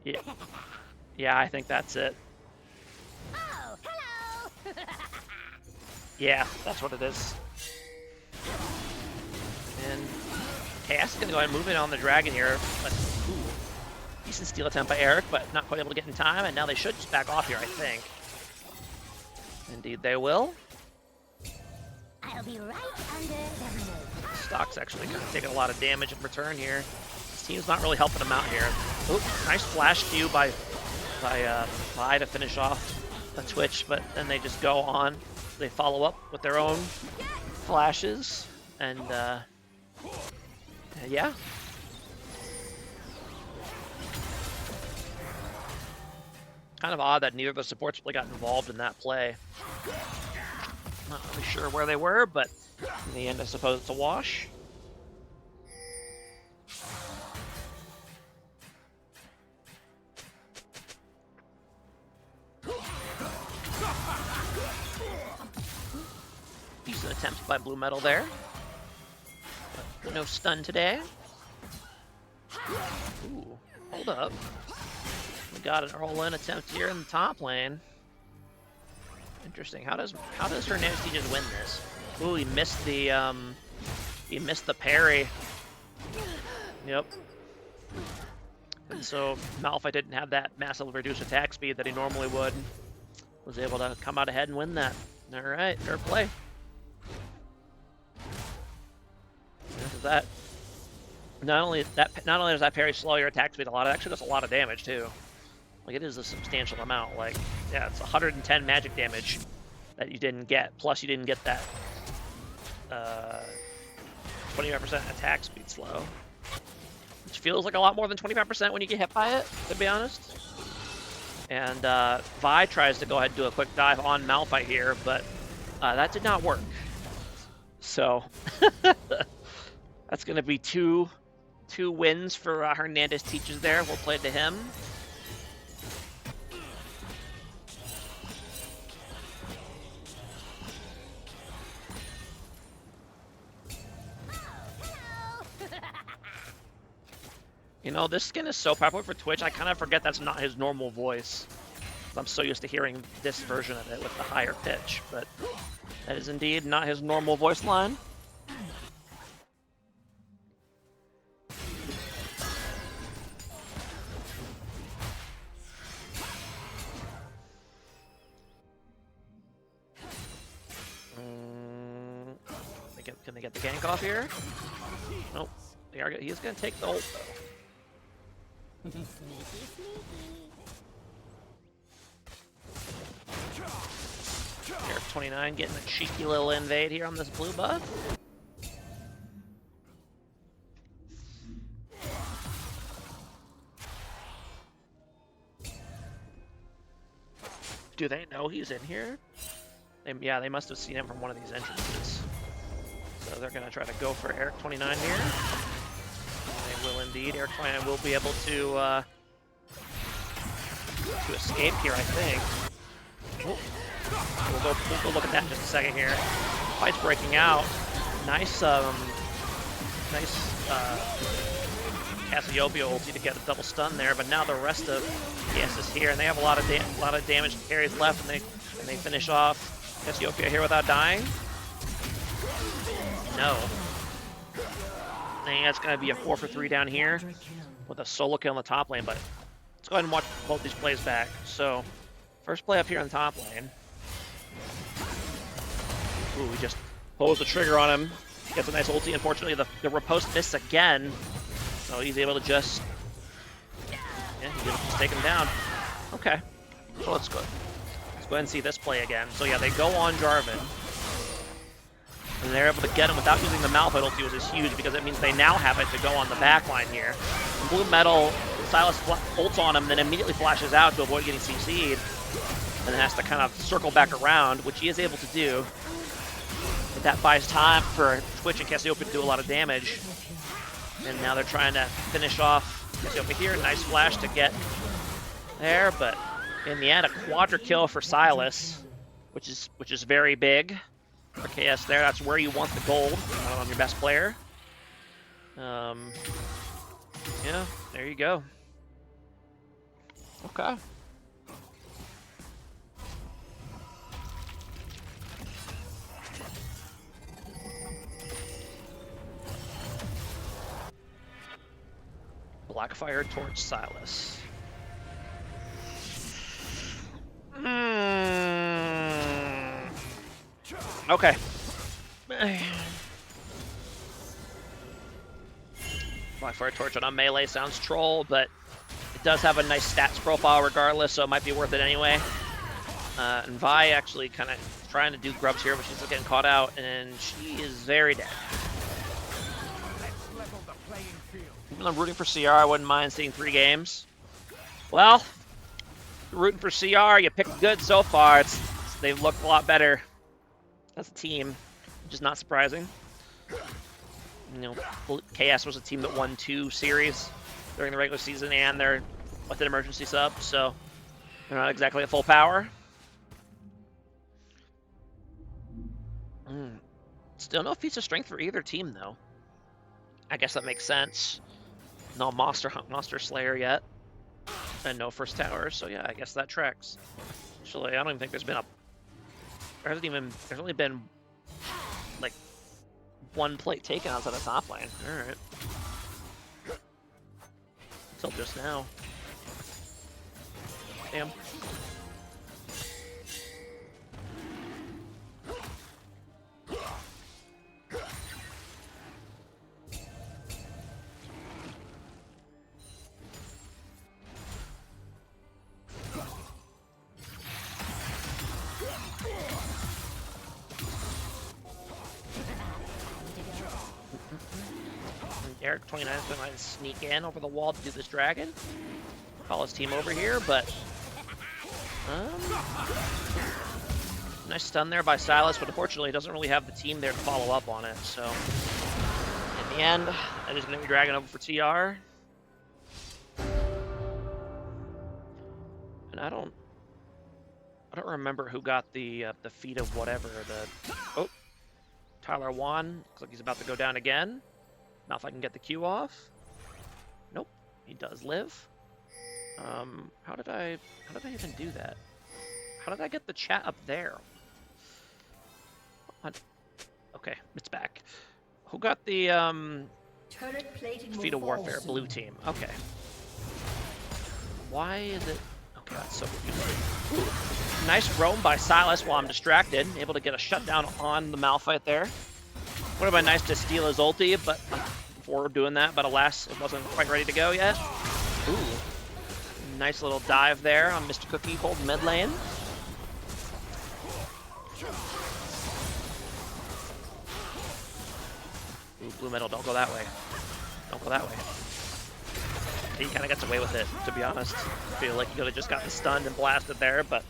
Yeah, yeah, I think that's it. Oh, hello! Yeah, that's what it is. And Chaos is gonna go ahead and move in on the dragon here. But, ooh, decent steal attempt by Eric, but not quite able to get in time. And now they should just back off here, I think. Indeed, they will. I'll be right under the remote. Stock's actually kind of taking a lot of damage in return here. This team's not really helping him out here. Oop, nice flash Q by Vi to finish off a Twitch, but then they just go on. They follow up with their own flashes, and yeah. Kind of odd that neither of the supports really got involved in that play. Not really sure where they were, but in the end, I suppose it's a wash. Decent attempt by Blue Metal there. But no stun today. Ooh, hold up. We got an roll-in attempt here in the top lane. Interesting. How does Hernandez just win this? Ooh, he missed the parry. Yep. And so Malphite didn't have that massive reduced attack speed that he normally would. Was able to come out ahead and win that. All right, fair play. That not only does that parry slow your attack speed a lot, it actually does a lot of damage too. Like, it is a substantial amount. Like, yeah, it's 110 magic damage that you didn't get. Plus, you didn't get that 25% attack speed slow, which feels like a lot more than 25% when you get hit by it, to be honest. And Vi tries to go ahead and do a quick dive on Malphite here, but that did not work. So that's going to be two wins for Hernandez Teaches there. We'll play to him. You know, this skin is so popular for Twitch, I kind of forget that's not his normal voice. I'm so used to hearing this version of it with the higher pitch, but that is indeed not his normal voice line. Can they get the gank off here? Nope. He is going to take the ult, though. Sneaky, sneaky. Eric 29 getting a cheeky little invade here on this blue buff. Do they know he's in here? Yeah, they must have seen him from one of these entrances. So they're going to try to go for Eric 29 here. They will indeed. Eric 29 will be able to escape here, I think. Oh. We'll go look at that in just a second here. Fight's breaking out. Nice Cassiopeia ulti to get a double stun there, but now the rest of KS is here, and they have a lot of damage carries left, and they finish off Cassiopeia here without dying. No. I think that's going to be a 4 for 3 down here with a solo kill in the top lane, but let's go ahead and watch both these plays back. So, first play up here on the top lane. Ooh, we just pulls the trigger on him. Gets a nice ulti. Unfortunately, the riposte missed again, so he's able to just take him down. Okay, so let's go ahead and see this play again. So yeah, they go on Jarvan, and they're able to get him without using the Malphite ulti, which is huge because it means they now have it to go on the back line here. And Blue Metal, Sylas ults on him, then immediately flashes out to avoid getting CC'd, and then has to kind of circle back around, which he is able to do. But that buys time for Twitch and Cassiopeia to do a lot of damage. And now they're trying to finish off Cassiopeia here. Nice flash to get there, but in the end, a quadra kill for Sylas, which is very big for KS there. That's where you want the gold on your best player. Yeah, there you go. Okay. Blackfire Torch Sylas. Okay. Blackfire Torch on a melee sounds troll, but it does have a nice stats profile regardless, so it might be worth it anyway. And Vi actually kind of trying to do grubs here, but she's getting caught out, and she is very dead. Even though I'm rooting for CR, I wouldn't mind seeing 3 games. Well, rooting for CR, you picked good so far. They've looked a lot better as a team, which is not surprising. You know, KS was a team that won 2 series during the regular season, and they're with an emergency sub, so they're not exactly at full power. Still no feats of strength for either team, though. I guess that makes sense. No Monster Slayer yet, and no first tower, so yeah, I guess that tracks. Actually, I don't even think there's only been like 1 plate taken outside the top lane. Alright. Until just now. Damn. Eric 29 is going to sneak in over the wall to do this dragon. Call his team over here, but nice stun there by Sylas, but unfortunately he doesn't really have the team there to follow up on it. So in the end, that is going to be dragon over for TR. And I don't remember who got the feat of whatever. Oh, Tyler Wan looks like he's about to go down again. Now if I can get the Q off. Nope, he does live. How did I even do that? How did I get the chat up there? What? Okay, it's back. Who got the feat of warfare? Blue team. Okay. Why is it? Okay, that's so confusing. Ooh, nice roam by Sylas while I'm distracted, able to get a shutdown on the Malphite there. Would have been nice to steal his ulti, but before doing that, but alas, it wasn't quite ready to go yet. Ooh, nice little dive there on Mr. Cookie holding mid lane. Ooh, Blue Metal, don't go that way. Don't go that way. He kind of gets away with it, to be honest. I feel like he could have just gotten stunned and blasted there, but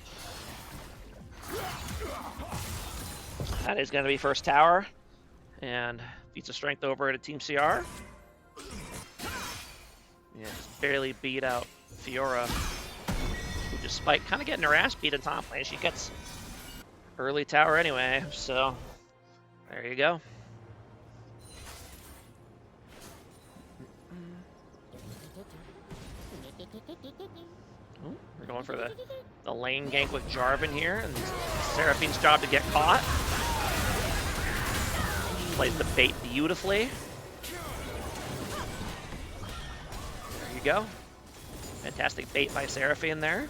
that is going to be first tower. And feats of strength over at a Team CR. Yeah, just barely beat out Fiora, who despite kind of getting her ass beat in top lane, she gets early tower anyway, so there you go. We're going for the lane gank with Jarvan here, and Seraphine's job to get caught. Plays the bait beautifully. There you go. Fantastic bait by Seraphine there.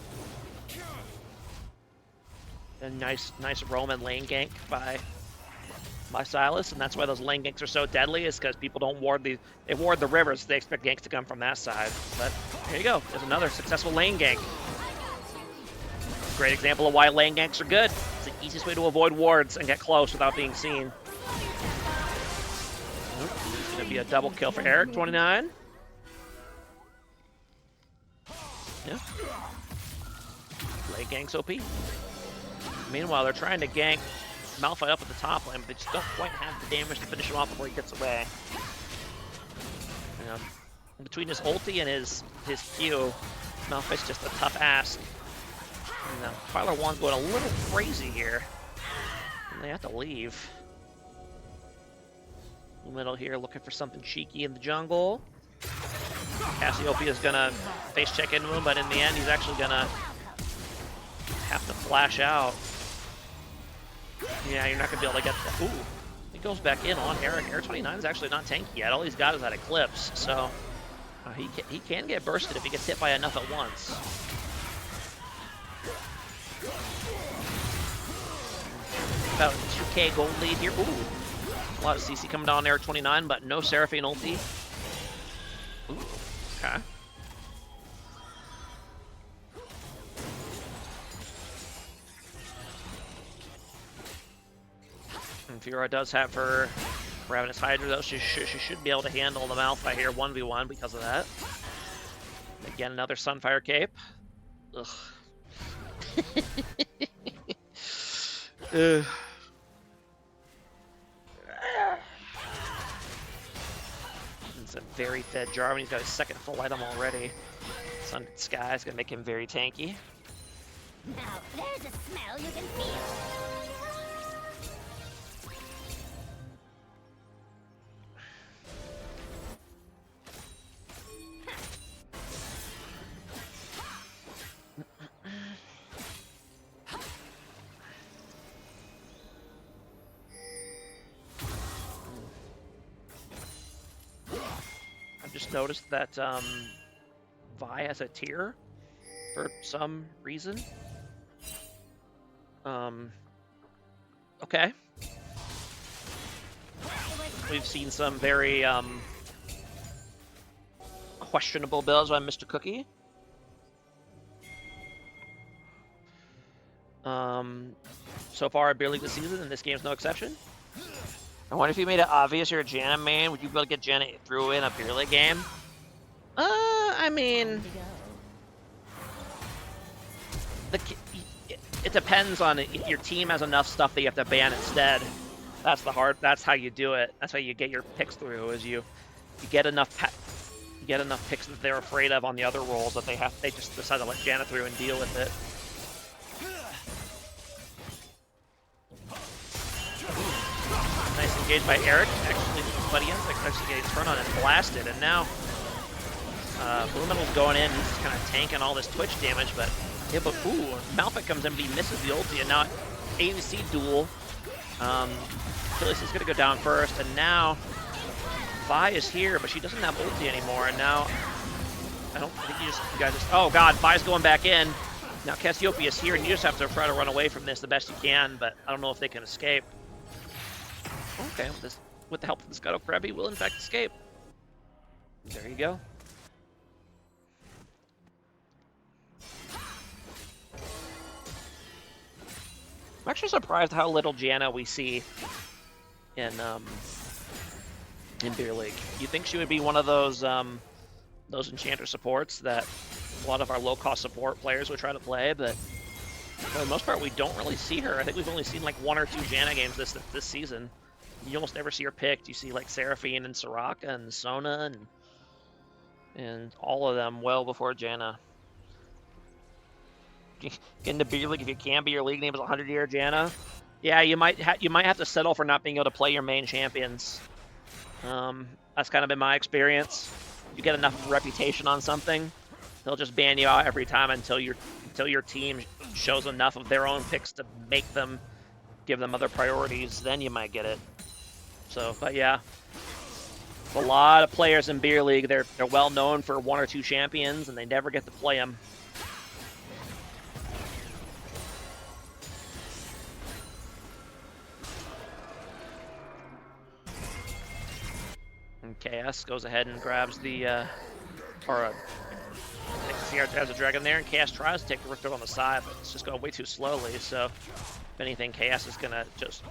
A nice Roman lane gank by Sylas, and that's why those lane ganks are so deadly, is because people don't ward they ward the rivers, so they expect ganks to come from that side. But here you go, there's another successful lane gank. Great example of why lane ganks are good. It's the easiest way to avoid wards and get close without being seen. It's gonna be a double kill for Eric, 29. Yeah. Lane ganks OP. Meanwhile, they're trying to gank Malphite up at the top lane, but they just don't quite have the damage to finish him off before he gets away. Between his ulti and his Q, Malphite's just a tough ass. And Tyler Wan's going a little crazy here. And they have to leave. In the middle here, looking for something cheeky in the jungle. Cassiopeia is gonna face check into him, but in the end, he's actually gonna have to flash out. Yeah, you're not gonna be able to get that. Ooh, he goes back in on Eric. Eric 29 is actually not tanky yet. All he's got is that Eclipse, so he can get bursted if he gets hit by enough at once. About 2k gold lead here. Ooh, a lot of CC coming down on Eric 29, but no Seraphine ulti. Ooh, okay. And Fiora does have her Ravenous Hydra, though. She should be able to handle the Malphite here 1v1 because of that. Again, another Sunfire Cape. Ugh. It's a very fed Jarvan. He's got his second full item already. Sun Sky is going to make him very tanky. Now, there's a smell you can feel. Just noticed that Vi has a tier for some reason. Okay. We've seen some very questionable builds by Mr. Cookie. So far in Beer League this season, and this game's no exception. I wonder if you made it obvious you're a Janna main, would you be able to get Janna through in a Beer League game? I mean... It depends on if your team has enough stuff that you have to ban instead. That's how you do it. That's how you get your picks through, is you get enough picks that they're afraid of on the other roles that they just decide to let Janna through and deal with it. Nice engaged by Eric. Actually, Buddy Ends actually getting turned on and blasted, and now Blue Metal's going in. He's kind of tanking all this Twitch damage, but yeah, but ooh, Malphite comes in, but he misses the ulti, and now ADC duel. Phyllis is gonna go down first, and now Vi is here, but she doesn't have ulti anymore, and now I think you guys just. Oh God, Vi's going back in. Now Cassiopeia is here, and you just have to try to run away from this the best you can, but I don't know if they can escape. Okay, with the help of the Scuttle Crab, he will in fact escape. There you go. I'm actually surprised how little Janna we see in Beer League. You think she would be one of those Enchanter supports that a lot of our low-cost support players would try to play, but for the most part, we don't really see her. I think we've only seen like 1 or 2 Janna games this season. You almost never see her picked. You see like Seraphine and Soraka and Sona and all of them well before Janna. Get into Beer League if you can, but your league name is 100-year Janna. Yeah, you might have to settle for not being able to play your main champions. That's kind of been my experience. You get enough reputation on something, they'll just ban you out every time until until your team shows enough of their own picks to make them give them other priorities, then you might get it. So, but yeah, a lot of players in Beer League. They're well known for 1 or 2 champions, and they never get to play them. And KS goes ahead and grabs the Sierra has a dragon there, and KS tries to take the Rift on the side, but it's just going way too slowly. So, if anything, KS is gonna just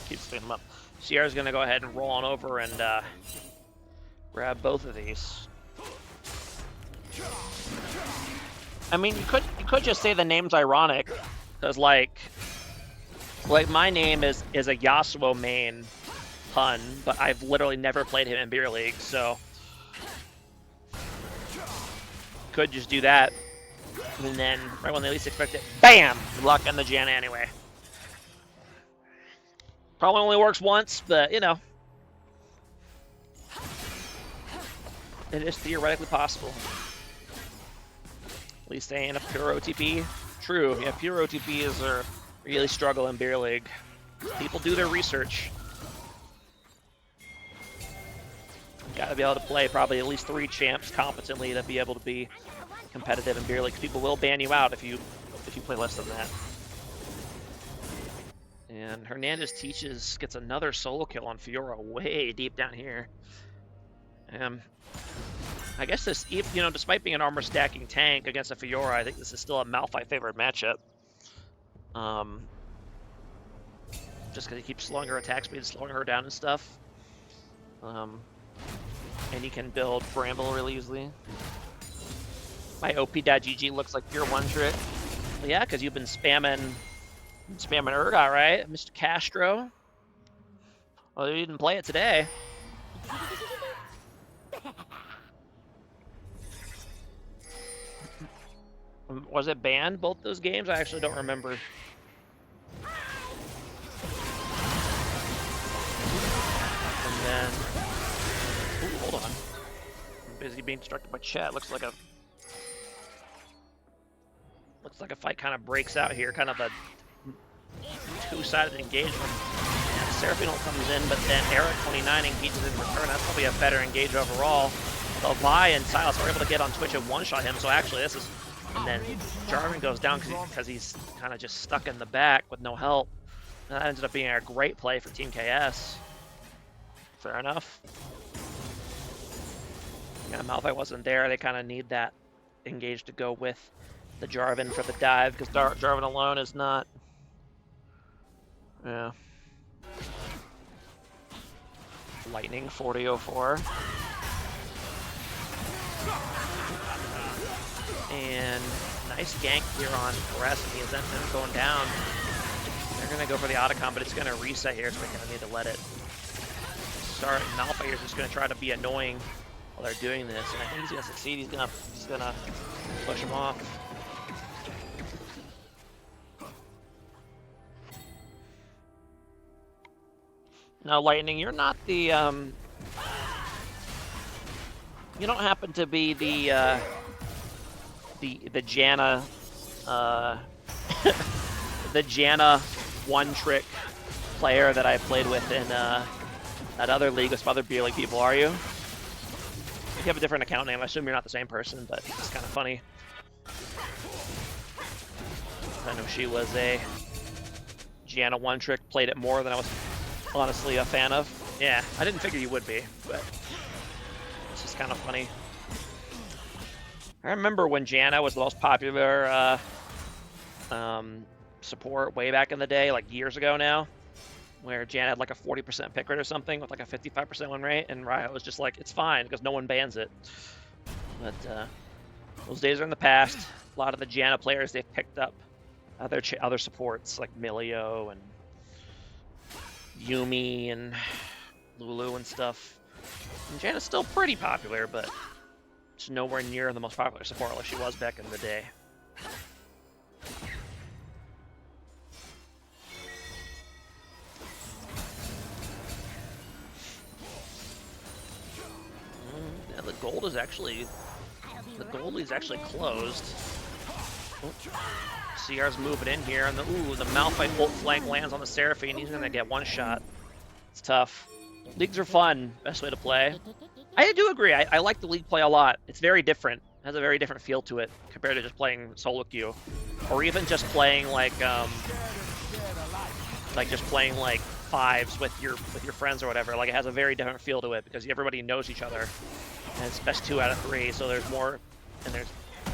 keep spinning them up. Sierra's gonna go ahead and roll on over and grab both of these. I mean, you could just say the name's ironic, because like my name is a Yasuo main pun, but I've literally never played him in Beer League, so could just do that, and then right when they least expect it, bam! Luck on the Janna anyway. Probably only works once, but you know, it is theoretically possible. At least they ain't a pure OTP. True, yeah, pure OTPs are really struggle in Beer League. People do their research. Gotta be able to play probably at least 3 champs competently to be able to be competitive in Beer League. People will ban you out if you play less than that. And Hernandez gets another solo kill on Fiora way deep down here. I guess this, despite being an armor stacking tank against a Fiora, I think this is still a Malphite favored matchup. Just because he keeps slowing her attack speed, slowing her down and stuff. And he can build Bramble really easily. My OP.GG looks like pure one trick. Well, yeah, because you've been spamming Urgot, right, Mr. Castro? Well, you didn't play it today. Was it banned, both those games? I actually don't remember. And then... Ooh, hold on. I'm busy being distracted by chat. Looks like a fight kind of breaks out here. Kind of a 2-sided engagement. Seraphino comes in, but then Eric 29 engages in return. That's probably a better engage overall. So Vi and Silas are able to get on Twitch and one-shot him. So actually, this is... And then Jarvan goes down because he's kind of just stuck in the back with no help. And that ended up being a great play for Team KS. Fair enough. Yeah, Malphite wasn't there. They kind of need that engage to go with the Jarvan for the dive, because Jarvan alone is not... Yeah. Lightning 4004. And nice gank here on Perez, and he is then going down. They're going to go for the Otacon, but it's going to reset here, so they're going to need to let it start. Malphite is just going to try to be annoying while they're doing this, and I think he's going to succeed. He's going to push him off. Now, Lightning, you're not the, you don't happen to be the Janna, the Janna one-trick player that I played with in that other league with some other Beer League people, are you? You have a different account name. I assume you're not the same person, but it's kind of funny. I know she was a Janna one-trick, played it more than I was honestly a fan of. Yeah, I didn't figure you would be, but it's just kind of funny. I remember when Janna was the most popular support way back in the day, like years ago now, where Janna had like a 40% pick rate or something with like a 55% win rate, and Riot was just like, it's fine because no one bans it. But those days are in the past. A lot of the Janna players, they've picked up other supports like Milio and Yumi and Lulu and stuff. And Janna's still pretty popular, but it's nowhere near the most popular support like she was back in the day. Yeah, the gold is actually closed. CR's moving in here, and the Malphite ult flank lands on the Seraphine. He's gonna get one shot. It's tough. Leagues are fun. Best way to play. I do agree. I like the league play a lot. It's very different. It has a very different feel to it compared to just playing solo queue, or even just playing like just playing like fives with your friends or whatever. Like, it has a very different feel to it because everybody knows each other, and it's best 2 out of 3. So there's more, and there's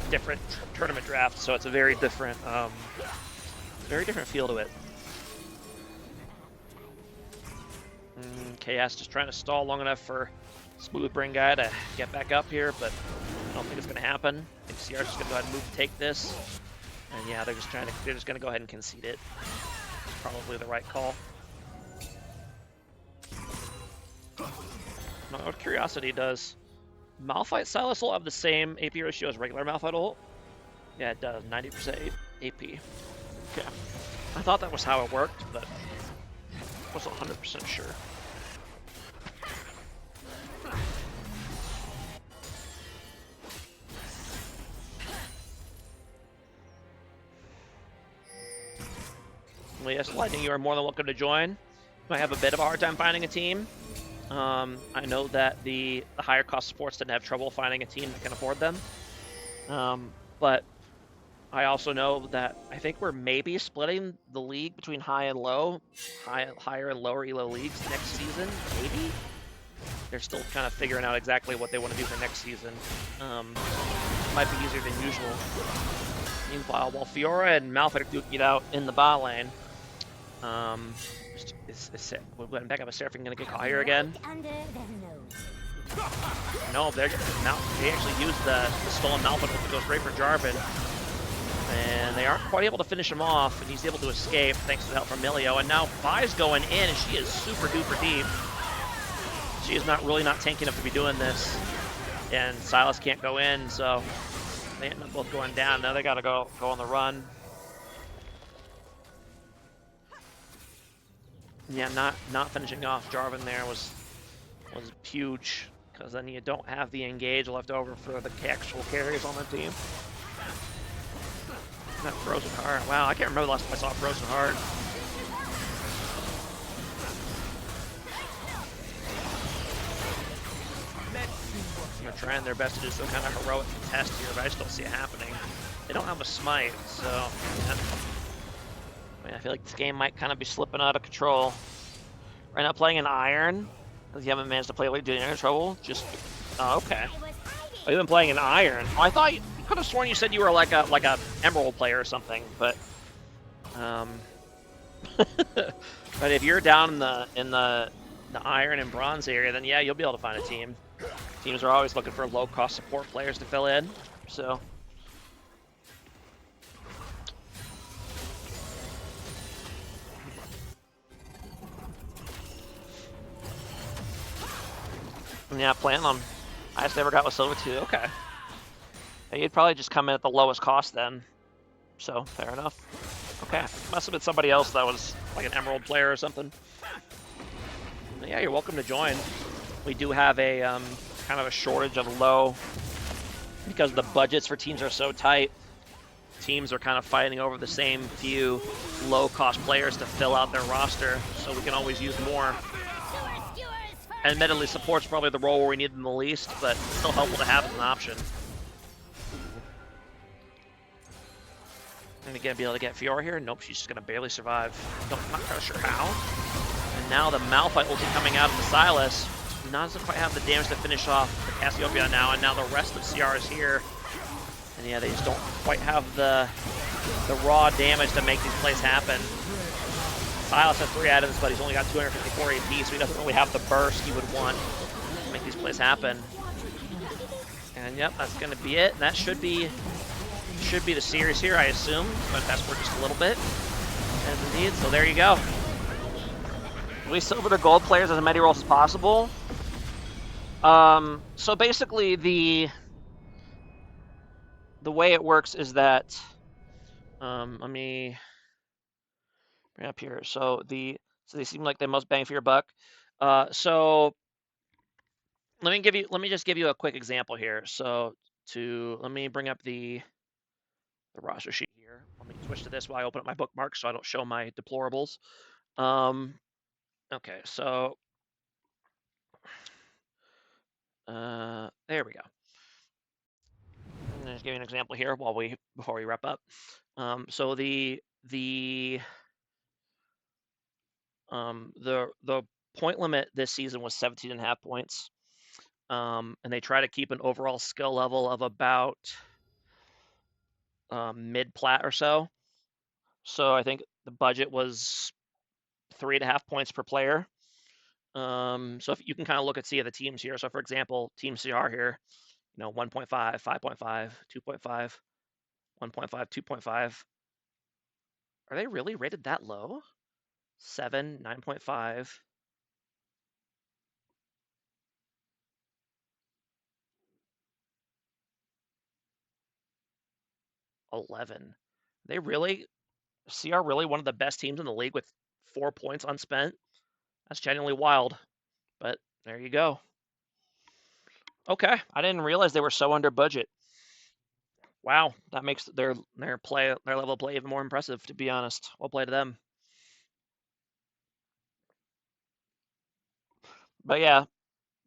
different tournament drafts. So it's a very different feel to it. Chaos just trying to stall long enough for Smooth Brain Guy to get back up here, but I don't think it's going to happen. I think CR's just going to go ahead and move to take this. And yeah, they're just going to go ahead and concede it. It's probably the right call. Now, out of curiosity, does Malphite Sylas ult have the same AP ratio as regular Malphite ult? Yeah, it does. 90% AP. Okay. I thought that was how it worked, but I wasn't 100% sure. Well, yes, Lightning, you are more than welcome to join. I have a bit of a hard time finding a team. I know that the higher cost sports didn't have trouble finding a team that can afford them. But I also know that I think we're maybe splitting the league between high and low, higher and lower elo leagues next season, maybe? They're still kind of figuring out exactly what they want to do for next season. Might be easier than usual. Meanwhile, while Fiora and Malphite are duking it out in the bot lane, we're going back up a Seraphine, gonna get caught here again. No, they actually used the stolen Malphite to go straight for Jarvan. And they aren't quite able to finish him off, and he's able to escape thanks to the help from Milio. And now Vi's going in, and she is super duper deep. She is really not tanky enough to be doing this. And Sylas can't go in, so they end up both going down. Now they gotta go on the run. Yeah, not finishing off Jarvan there was huge, because then you don't have the engage left over for the actual carries on the team. That Frozen Heart. Wow, I can't remember the last time I saw Frozen Heart. They're trying their best to do some kind of heroic contest here, but I just don't see it happening. They don't have a smite, so I feel like this game might kind of be slipping out of control. Right now, playing an Iron because you haven't managed to play like doing any trouble. Just okay. Oh, you've been playing an Iron. Oh, I thought you could have sworn you said you were like a Emerald player or something, but but if you're down in the Iron and Bronze area, then yeah, you'll be able to find a team. Teams are always looking for low-cost support players to fill in, so. Yeah, plan on. I just never got with Silver 2. Okay. You'd probably just come in at the lowest cost then. So, fair enough. Okay. Must have been somebody else that was like an Emerald player or something. Yeah, you're welcome to join. We do have a kind of a shortage of low, because the budgets for teams are so tight. Teams are kind of fighting over the same few low-cost players to fill out their roster, so we can always use more. And admittedly, support's probably the role where we need them the least, but it's still helpful to have as an option. And again, be able to get Fiora here? Nope, she's just going to barely survive. Nope, I'm not quite sure how. And now the Malphite ulti coming out of the Sylas. Doesn't quite have the damage to finish off the Cassiopeia now, and now the rest of CR is here. And yeah, they just don't quite have the raw damage to make these plays happen. Sylas has 3 items, but he's only got 254 AP, so he doesn't really have the burst he would want to make these plays happen. And yep, that's going to be it. And that should be the series here, I assume. But fast forward just a little bit. And indeed, so there you go. We silver to gold players as many roles as possible. So basically, the way it works is that let me bring it up here. So they seem like the most bang for your buck. So let me just give you a quick example here. So let me bring up the the roster sheet here. Let me switch to this while I open up my bookmarks so I don't show my deplorables. Okay, so there we go. I'm gonna just give you an example here before we wrap up. So the point limit this season was 17.5 points. And they try to keep an overall skill level of about mid-plat or so. So I think the budget was 3.5 points per player. So if you can kind of look at see the teams here. So for example, Team CR here, 1.5, 5.5, 2.5, 1.5, 2.5. Are they really rated that low? 7, 9.5. 11. They really, CR really one of the best teams in the league with 4 points unspent. That's genuinely wild, but there you go. Okay, I didn't realize they were so under budget. Wow, that makes their level of play even more impressive, to be honest. Well played to them. But yeah,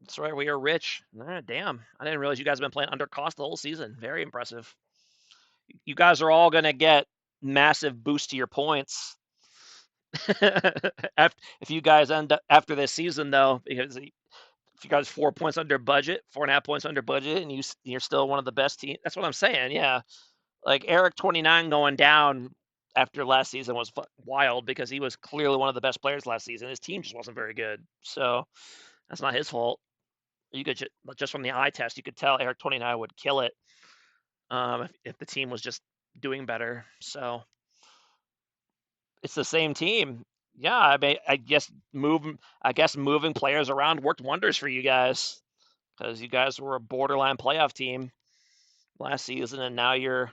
that's right. We are rich. Damn, I didn't realize you guys have been playing under cost the whole season. Very impressive. You guys are all gonna get massive boost to your points if you guys end up after this season, though, because if you guys 4 points under budget, 4.5 points under budget, and you're still one of the best teams. That's what I'm saying. Yeah, like Eric 29 going down after last season was wild because he was clearly one of the best players last season. His team just wasn't very good, so that's not his fault. You could just from the eye test, you could tell Eric 29 would kill it if the team was just doing better. So it's the same team. Yeah, I guess moving players around worked wonders for you guys because you guys were a borderline playoff team last season, and now you're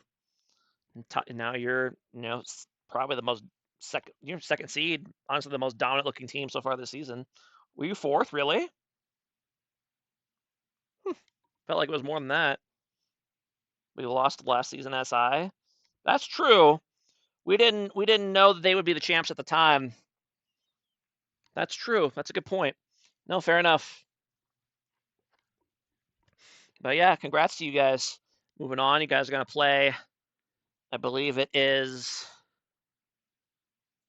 probably the most second seed. Honestly, the most dominant looking team so far this season. Were you fourth? Really? Felt like it was more than that. We lost last season SI. That's true. We didn't know that they would be the champs at the time. That's true. That's a good point. No, fair enough. But yeah, congrats to you guys. Moving on, you guys are gonna play. I believe it is.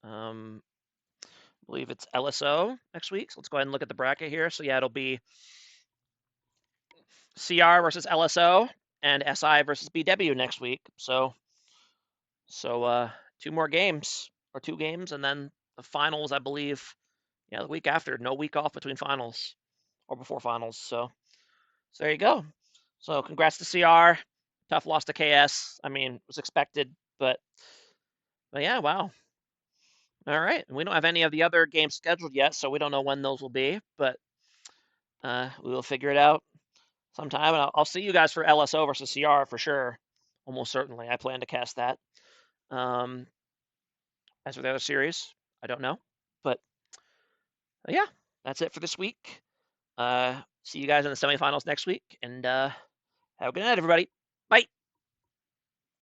I believe it's LSO next week. So let's go ahead and look at the bracket here. So yeah, it'll be CR versus LSO and SI versus BW next week. So 2 more games or 2 games, and then the finals, I believe. Yeah, the week after. No week off between finals or before finals. So there you go. So congrats to CR. Tough loss to KS. I mean, it was expected, but yeah, wow. All right. We don't have any of the other games scheduled yet, so we don't know when those will be, but we will figure it out sometime. And I'll see you guys for LSO versus CR for sure. Almost certainly. I plan to cast that. As for the other series, I don't know. But yeah, that's it for this week. See you guys in the semifinals next week, and have a good night, everybody.